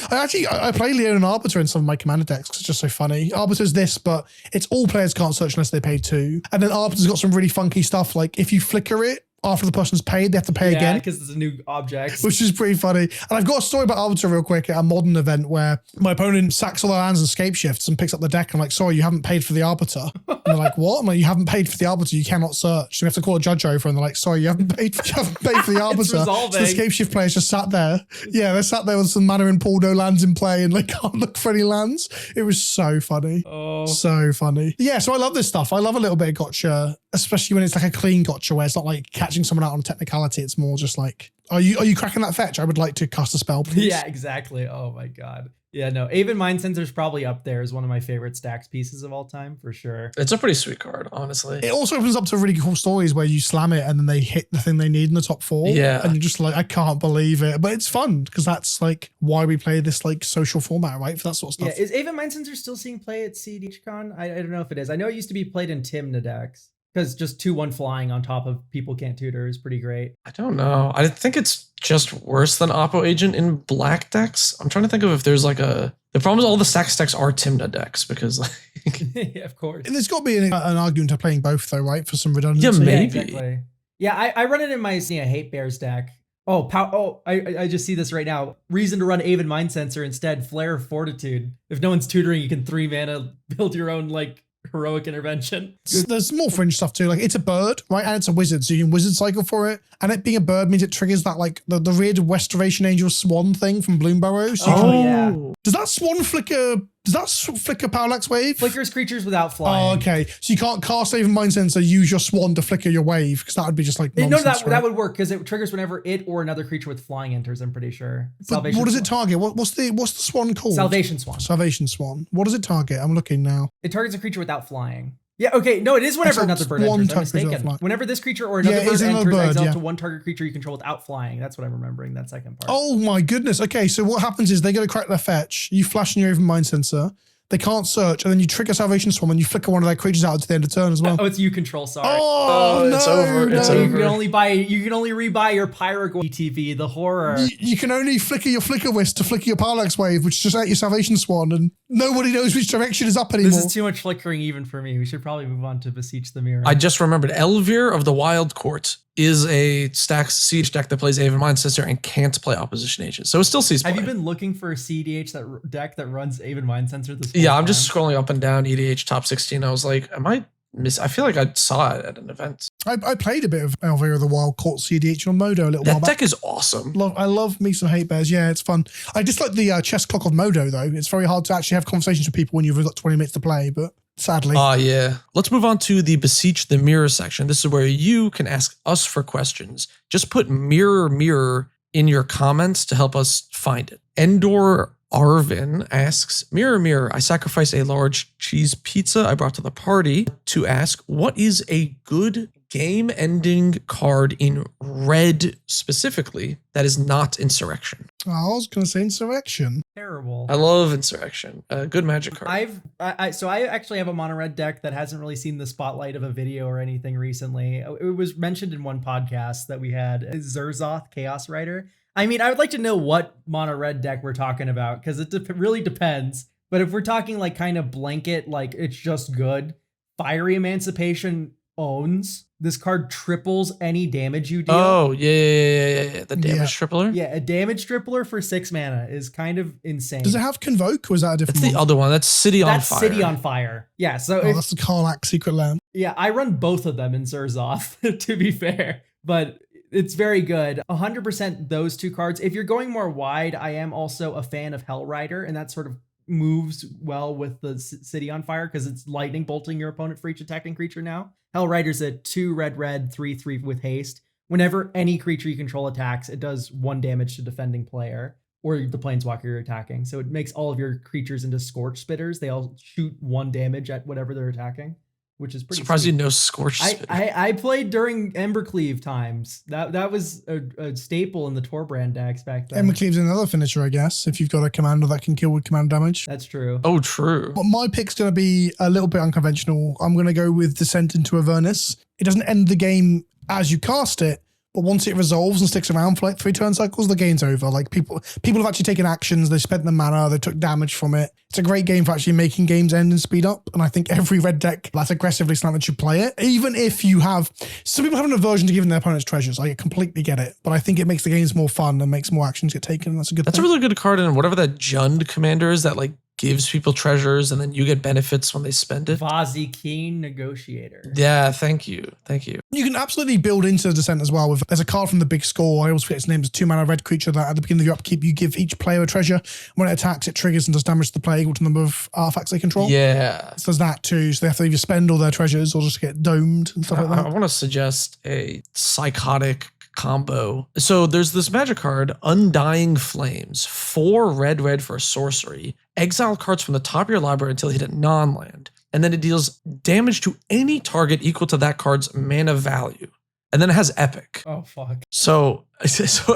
I play Leonin Arbiter in some of my commander decks because it's just so funny. Arbiter's this, but it's all players can't search unless they pay 2. And then Arbiter's got some really funky stuff, like if you flicker it after the person's paid, they have to pay again. Because it's a new object. Which is pretty funny. And I've got a story about Arbiter real quick at a Modern event where my opponent sacks all their lands and scape shifts and picks up the deck. I'm like, sorry, you haven't paid for the Arbiter. And they're like, what? I'm like, you haven't paid for the Arbiter, you cannot search. So we have to call a judge over and they're like, sorry, you haven't paid for the Arbiter. So the scape shift players just sat there. Yeah, they sat there with some mana in pool, no lands in play, and they can't look for any lands. It was so funny. Oh. So funny. Yeah, so I love this stuff. I love a little bit of gotcha, especially when it's like a clean gotcha where it's not like catching someone out on a technicality. It's more just like, are you cracking that fetch? I would like to cast a spell, please. Yeah, exactly. Oh my god. Yeah, no, Aven Mindcensor is probably up there as one of my favorite stacks pieces of all time, for sure. It's a pretty sweet card, honestly. It also opens up to really cool stories where you slam it and then they hit the thing they need in the top 4. Yeah. And you're just like, I can't believe it. But it's fun because that's like why we play this like social format, right? For that sort of stuff. Yeah, is Aven Mindcensor still seeing play at CDHCon? I don't know if it is. I know it used to be played in Tymna decks. Because just 2-1 flying on top of people can't tutor is pretty great. I don't know. I think it's just worse than Oppo Agent in black decks. I'm trying to think of if there's like a... The problem is all the Sax decks are Tymna decks because like... Yeah, of course. There's got to be an argument to playing both though, right? For some redundancy. Yeah, maybe. Yeah, exactly. Yeah, I run it in my Hate Bears deck. I just see this right now. Reason to run Aven Mindcensor instead. Flare of Fortitude. If no one's tutoring, you can 3 mana build your own like heroic intervention. There's more fringe stuff too. Like it's a bird, right? And it's a wizard, so you can wizard cycle for it. And it being a bird means it triggers that like the weird Restoration Angel swan thing from Bloom Burrow. So yeah. Does that swan flicker Does that flicker Parallax Wave? Flickers creatures without flying. Oh, okay. So you can't cast Aven Mindcensor, use your Swan to flicker your wave, because that would be just like nonsense, that would work, because it triggers whenever it or another creature with flying enters, I'm pretty sure. But what does it target? What's the Swan called? Salvation Swan. Salvation Swan. What does it target? I'm looking now. It targets a creature without flying. Yeah, okay, no, it is whenever another bird enters. I'm mistaken. Whenever this creature or another bird enters, exile to one target creature you control without flying. That's what I'm remembering, that second part. Oh my goodness. Okay, so what happens is they go to crack their fetch, you flash in your Aven Mindcensor, they can't search, and then you trigger Salvation Swarm and you flicker one of their creatures out to the end of turn as well. Oh, it's you control, sorry. Oh, no, it's over. No. It's over. You can only rebuy your Pyro ETV, the horror. You can only flicker your Flicker Wisp to flicker your Parallax Wave, which is just out your Salvation Swan, and nobody knows which direction is up anymore. This is too much flickering even for me. We should probably move on to Beseech the Mirror. I just remembered Elvir of the Wild Court is a stacked siege deck that plays Aven Mindcensor and can't play opposition agents. So it still sees play. Have you been looking for a CEDH deck that runs Aven Mindcensor this whole Yeah, I'm time? just scrolling up and down EDH top 16. I was like, I feel like I saw it at an event. I played a bit of Elvira the Wild Court CDH on Modo a little while That back. deck is awesome. I love me some Hate Bears. Yeah, it's fun. I dislike the chess clock of Modo, though. It's very hard to actually have conversations with people when you've got 20 minutes to play, but sadly. Yeah. Let's move on to the Beseech the Mirror section. This is where you can ask us for questions. Just put mirror in your comments to help us find it. Endor Arvin asks, Mirror, I sacrifice a large cheese pizza I brought to the party to ask, what is a good game-ending card in red specifically that is not Insurrection? Oh, I was going to say Insurrection. Terrible. I love Insurrection. Good Magic card. I actually have a mono red deck that hasn't really seen the spotlight of a video or anything recently. It was mentioned in one podcast that we had, Zerzoth Chaos Rider. I mean, I would like to know what mono red deck we're talking about, because it really depends. But if we're talking like kind of blanket, like it's just good, Fiery Emancipation owns. This card triples any damage you deal. Oh, yeah. The damage tripler? Yeah, a damage tripler for 6 mana is kind of insane. Does it have Convoke, or is that a different That's the other one. That's City on Fire. City on Fire. Yeah, so that's the Karlak Secret Lamp. Yeah, I run both of them in Zerzoth, to be fair. But it's very good. 100% those two cards. If you're going more wide, I am also a fan of Hellrider, and that sort of moves well with the City on Fire because it's lightning bolting your opponent for each attacking creature now. Hellrider's a 2 red 3/3 with haste. Whenever any creature you control attacks, it does 1 damage to defending player or the planeswalker you're attacking. So it makes all of your creatures into Scorch Spitters. They all shoot 1 damage at whatever they're attacking, which is pretty surprised you sweet. know Scorch Spitter. I played during Embercleave times. That was a staple in the Torbrand decks back then. Embercleave's another finisher, I guess, if you've got a commander that can kill with command damage. That's true. Oh, true. But my pick's going to be a little bit unconventional. I'm going to go with Descent into Avernus. It doesn't end the game as you cast it, but once it resolves and sticks around for like 3 turn cycles, the game's over. Like people have actually taken actions, they spent the mana, they took damage from it. It's a great game for actually making games end and speed up. And I think every red deck that's aggressively slanted should play it. Even if you have, some people have an aversion to giving their opponents treasures. I completely get it. But I think it makes the games more fun and makes more actions get taken. And that's a good thing. That's a really good card in whatever that Jund commander is that like gives people treasures and then you get benefits when they spend it. Vazi Keen Negotiator. Yeah, thank you. You can absolutely build into the Descent as well. There's a card from the Big Score. I always forget its name. It's a 2 mana red creature that at the beginning of your upkeep, you give each player a treasure. When it attacks, it triggers and does damage to the player equal to the number of artifacts they control. Yeah. So there's that too. So they have to either spend all their treasures or just get domed and stuff like that. I want to suggest a psychotic combo. So there's this magic card, Undying Flames, 4 red for a sorcery. Exile cards from the top of your library until you hit a non-land. And then it deals damage to any target equal to that card's mana value. And then it has Epic. Oh, fuck. So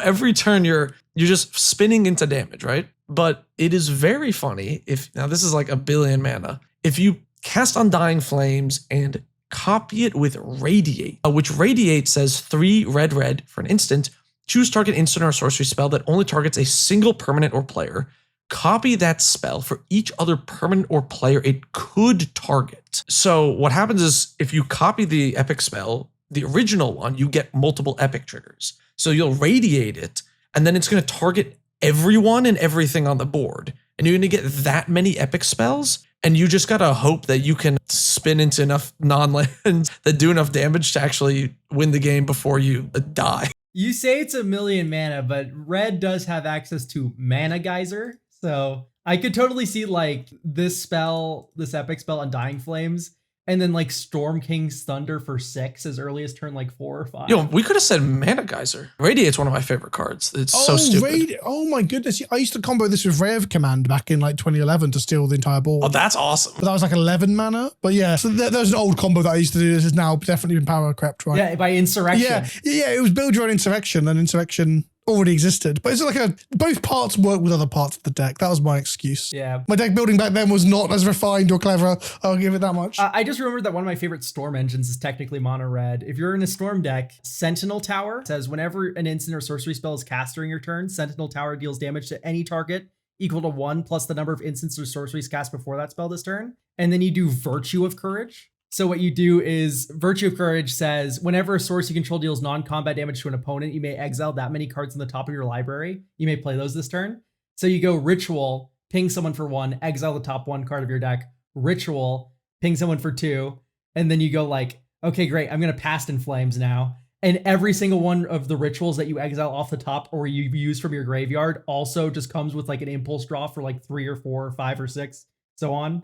every turn you're just spinning into damage, right? But it is very funny now this is like 1 billion mana. If you cast Undying Flames and copy it with Radiate, which Radiate says 3 red for an instant, choose target instant or sorcery spell that only targets a single permanent or player. Copy that spell for each other permanent or player it could target. So what happens is if you copy the epic spell, the original one, you get multiple epic triggers. So you'll radiate it, and then it's going to target everyone and everything on the board. And you're going to get that many epic spells, and you just got to hope that you can spin into enough non-lands that do enough damage to actually win the game before you die. You say it's 1 million mana, but red does have access to Mana Geyser. So I could totally see like this spell, this epic spell, Undying Flames, and then like Storm King's Thunder for 6 as early as turn like 4 or 5. Yo, we could have said Mana Geyser. Radiate's one of my favorite cards. It's so stupid. Oh my goodness. I used to combo this with Ray of Command back in like 2011 to steal the entire board. Oh, that's awesome. But that was like 11 mana. But yeah, so there's an old combo that I used to do. This is now definitely been power crept, right? Yeah, by Insurrection. Yeah, it was build your own Insurrection, and Insurrection already existed. But it's like both parts work with other parts of the deck. That was my excuse. Yeah. My deck building back then was not as refined or clever. I'll give it that much. I just remembered that one of my favorite Storm engines is technically mono red. If you're in a Storm deck, Sentinel Tower says whenever an instant or sorcery spell is cast during your turn, Sentinel Tower deals damage to any target equal to 1 plus the number of instants or sorceries cast before that spell this turn. And then you do Virtue of Courage. So what you do is Virtue of Courage says whenever a source you control deals non-combat damage to an opponent, you may exile that many cards on the top of your library. You may play those this turn. So you go Ritual, ping someone for 1, exile the top 1 card of your deck, Ritual, ping someone for 2, and then you go like, okay, great, I'm going to Past in Flames now. And every single one of the rituals that you exile off the top or you use from your graveyard also just comes with like an impulse draw for like 3 or 4 or 5 or 6, so on.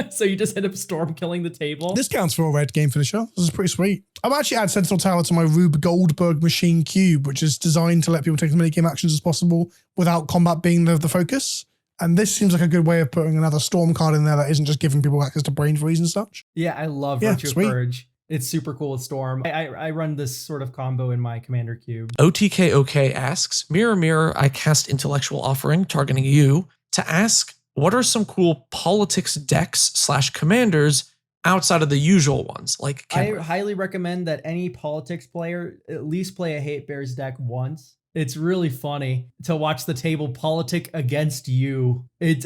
So you just end up storm killing the table. This counts for a red game finisher. This is pretty sweet. I've actually added Sentinel Tower to my Rube Goldberg Machine Cube, which is designed to let people take as many game actions as possible without combat being the focus. And this seems like a good way of putting another storm card in there that isn't just giving people access to brain freeze and such. Yeah, I love Virtue of Courage. It's super cool with Storm. I run this sort of combo in my Commander Cube. OTKOK asks, Mirror Mirror, I cast Intellectual Offering targeting you to ask, what are some cool politics decks / commanders outside of the usual ones? Like I highly recommend that any politics player at least play a Hate Bears deck once. It's really funny to watch the table politic against you. It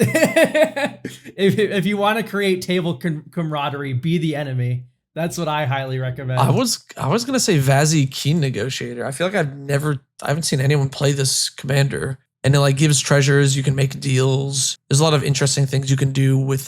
if you want to create table camaraderie, be the enemy. That's what I highly recommend. I was gonna say Vazzy Keen Negotiator. I feel like I haven't seen anyone play this commander. And it like gives treasures, you can make deals. There's a lot of interesting things you can do with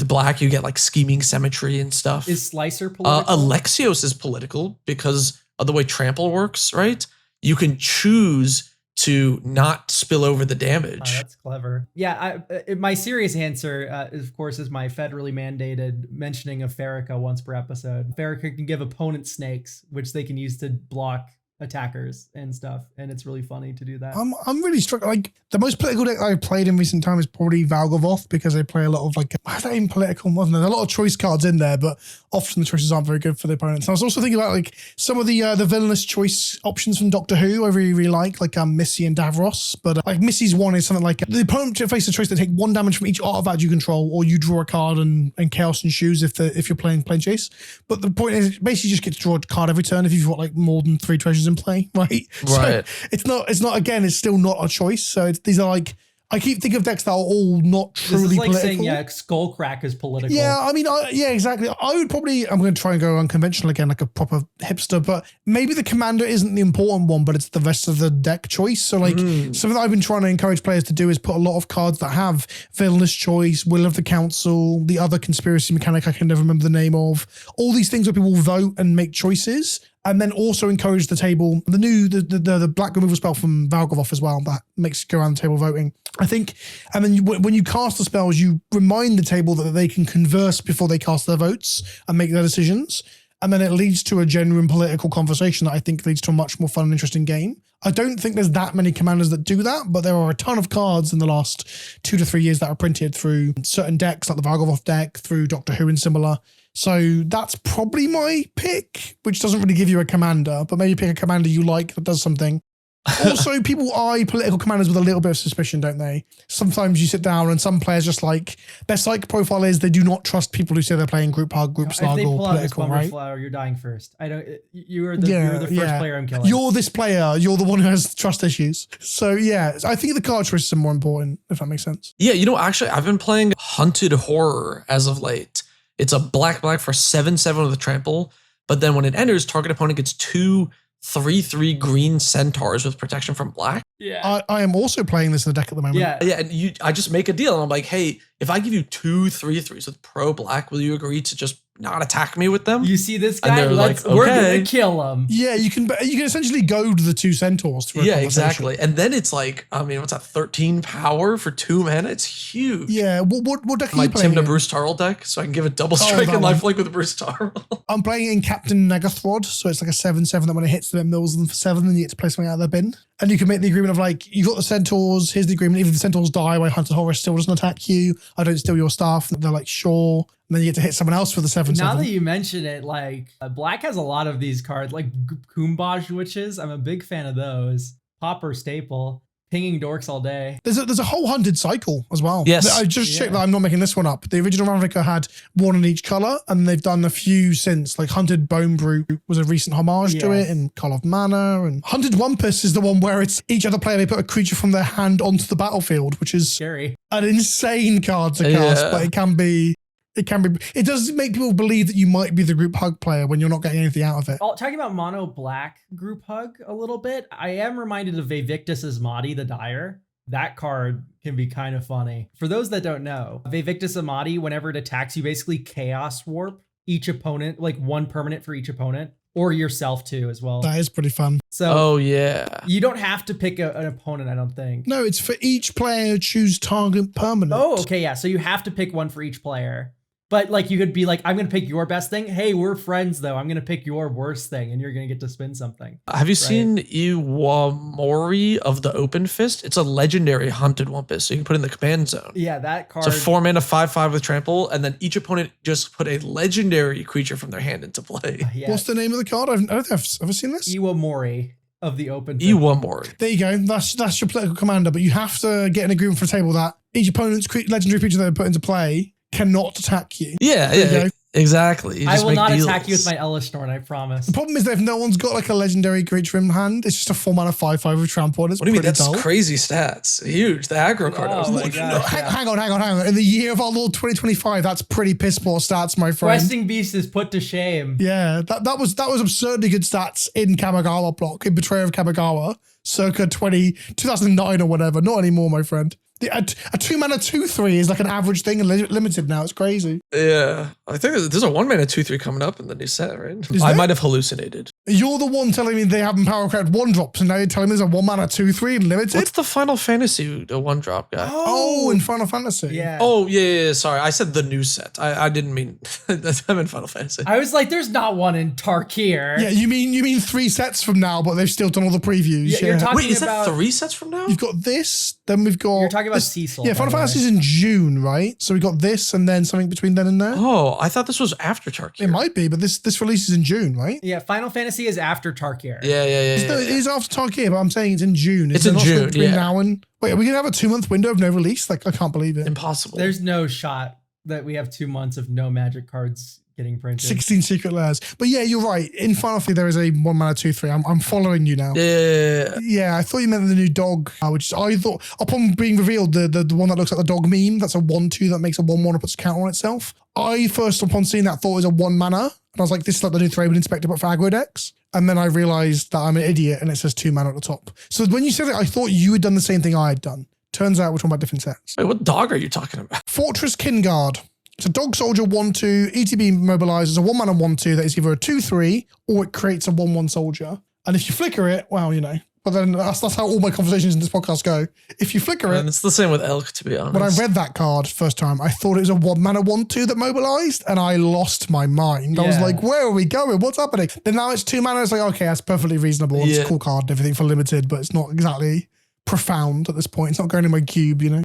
black. You get like scheming symmetry and stuff. Is Slicer political? Alexios is political because of the way Trample works, right? You can choose to not spill over the damage. Oh, that's clever. Yeah, my serious answer, of course, is my federally mandated mentioning of Farrakha once per episode. Farrakha can give opponents snakes, which they can use to block attackers and stuff, and it's really funny to do that. I'm really struck. Like the most political deck I've played in recent time is probably Valgavoth, because they play a lot of like, why is that even political? Wasn't there? There's a lot of choice cards in there, but often the choices aren't very good for the opponents. And I was also thinking about like some of the villainous choice options from Doctor Who. I really like Missy and Davros, but like Missy's one is something like the opponent faces a choice to take 1 damage from each artifact you control, or you draw a card and chaos ensues if you're playing plane chase. But the point is, basically, you just get to draw a card every turn if you've got like more than 3 treasures in play, right? Right. So it's not again, it's still not a choice. So these are like, I keep thinking of decks that are all not truly this is like political. saying, Skullcrack is political. Yeah, I mean, yeah, exactly. I would probably, I'm going to try and go unconventional again, like a proper hipster, but maybe the commander isn't the important one, but it's the rest of the deck choice. So like something that I've been trying to encourage players to do is put a lot of cards that have villainous choice, will of the council, the other conspiracy mechanic I can never remember the name of, all these things where people vote and make choices. And then also encourage the table, the black removal spell from Valgavoth as well, that makes you go around the table voting, I think. And then when you cast the spells, you remind the table that they can converse before they cast their votes and make their decisions. And then it leads to a genuine political conversation that I think leads to a much more fun and interesting game. I don't think there's that many commanders that do that, but there are a ton of cards in the last 2 to 3 years that are printed through certain decks, like the Valgavoth deck, through Doctor Who and similar. So that's probably my pick, which doesn't really give you a commander, but maybe pick a commander you like that does something. Also, people eye political commanders with a little bit of suspicion, don't they? Sometimes you sit down and some players just like, their psych profile is they do not trust people who say they're playing group hug, group slug, or political, right? Flower, you're dying first. You're the first player I'm killing. You're this player. You're the one who has trust issues. So yeah, I think the card choices are more important, if that makes sense. Yeah, actually, I've been playing Hunted Horror as of late. It's a black for 7/7 with a trample, but then when it enters, target opponent gets 2 3/3 green centaurs with protection from black. Yeah. I am also playing this in the deck at the moment. Yeah, and I just make a deal, and I'm like, hey, if I give you 2 3/3s with pro black, will you agree to just not attack me with them? You see this And guy? they're like, We're okay. gonna kill him. Yeah, you can essentially goad the 2 centaurs to a Yeah, conversation. exactly. And then it's like, I mean, what's that? 13 power for 2 mana. It's huge. Yeah, what deck are My you playing? Timna in? Bruce Tarl deck, so I can give a double strike that and one. lifelink with Bruce Tarl. I'm playing in Captain Nagathrod, so it's like a 7/7 that when it hits them, it mills them for 7, and you get to play something out of their bin. And you can make the agreement of like, you've got the centaurs, here's the agreement. If the centaurs die, my Hunter Horror still doesn't attack you. I don't steal your stuff. And they're like, sure. And then you get to hit someone else for the 7/7. Now that you mention it, like black has a lot of these cards, like Kumbaj Witches. I'm a big fan of those. Popper staple. Pinging dorks all day. There's a whole hunted cycle as well. Yes. I just checked that I'm not making this one up. The original Ravnica had 1 in each color, and they've done a few since. Like Hunted Bone Brute was a recent homage to it in Call of Mana, and Hunted Wampus is the one where it's each other player, they put a creature from their hand onto the battlefield, which is Scary. an insane card to cast, but it does make people believe that you might be the group hug player when you're not getting anything out of it. Talking about mono black group hug a little bit, I am reminded of Vevictus Amati the Dyer. That card can be kind of funny. For those that don't know, Vevictus Amati, whenever it attacks, you basically chaos warp each opponent, like 1 permanent for each opponent, or yourself too as well. That is pretty fun. So Oh, yeah. you don't have to pick an opponent, I don't think. No, it's for each player choose target permanent. Oh, okay, yeah. So you have to pick one for each player. But like you could be like, I'm going to pick your best thing. Hey, we're friends though. I'm going to pick your worst thing and you're going to get to spin something. Have you seen Iwamori of the Open Fist? It's a legendary hunted Wumpus, so you can put it in the command zone. Yeah, that card. It's a 4 mana 5/5 with trample, and then each opponent just put a legendary creature from their hand into play. Yeah. What's the name of the card? I don't think I've ever seen this. Iwamori of the Open Fist. Iwamori. There you go. That's your political commander, but you have to get an agreement for the table that each opponent's legendary creature they put into play cannot attack you. Yeah, There you yeah, go. exactly. You I just will make not deals. attack you with my Ellistorn, I promise. The problem is that if no one's got like a legendary creature in hand, it's just a 4 mana 5/5 with trample. And it's What do you mean? pretty That's dull. crazy stats. Huge. The aggro card. I was Oh my looking gosh, at. yeah. Hang on. In the year of our Lord 2025, that's pretty piss poor stats, my friend. Questing Beast is put to shame. Yeah, that was absurdly good stats in Kamigawa block, in Betrayer of Kamigawa, circa 2009 or whatever. Not anymore, my friend. A 2 mana 2/3 is like an average thing and limited now. It's crazy. Yeah, I think there's a 1 mana 2/3 coming up in the new set, right? Is I there? might have hallucinated. You're the one telling me they haven't power cracked 1-drops, and now you're telling me there's a 1 mana 2/3 limited? What's the Final Fantasy 1-drop guy? Oh, in Final Fantasy. Yeah. Oh, yeah, sorry. I said the new set. I didn't mean I'm in Final Fantasy. I was like, there's not one in Tarkir. Yeah, you mean 3 sets from now, but they've still done all the previews. Yeah, you're talking Wait, is about that 3 sets from now? You've got this, then we've got... You're talking about this- Cecil. Yeah, by Final the way. Fantasy's in June, right? So we got this and then something between then and there. Oh, I thought this was after Tarkir. It might be, but this releases in June, right? Yeah, Final Fantasy is after Tarkir. Yeah. No, it is after Tarkir, but I'm saying it's in June. It's there in not something June, between yeah. now and... Wait, are we going to have a 2-month window of no release? Like, I can't believe it. Impossible. There's no shot that we have 2 months of no magic cards getting printed. 16 secret layers. But yeah, you're right. In Final Fantasy, there is a 1 mana 2/3. I'm following you now. Yeah. Yeah, I thought you meant the new dog, which I thought, upon being revealed, the one that looks like the dog meme, that's a 1/2 that makes a 1/1 and puts a counter on itself. I first, upon seeing that, thought it was a 1 mana. And I was like, this is like the new Thraben Inspector, but for aggro decks. And then I realized that I'm an idiot and it says 2 mana at the top. So when you said it, I thought you had done the same thing I had done. Turns out we're talking about different sets. Wait, what dog are you talking about? Fortress Kinguard. It's a dog soldier 1/2, ETB mobilizes a 1 mana 1/2 that is either a 2/3 or it creates a 1/1 soldier. And if you flicker it, well, you know. But then that's how all my conversations in this podcast go. If you flicker And it, it's the same with Elk, to be honest. when I read that card first time, I thought it was a 1 mana 1/2 that mobilized, and I lost my mind. I was Yeah. like, where are we going? What's happening? Then now it's 2 mana. It's like, okay, that's perfectly reasonable. It's a Yeah. cool card and everything for limited, but it's not exactly profound at this point. It's not going in my cube, you know?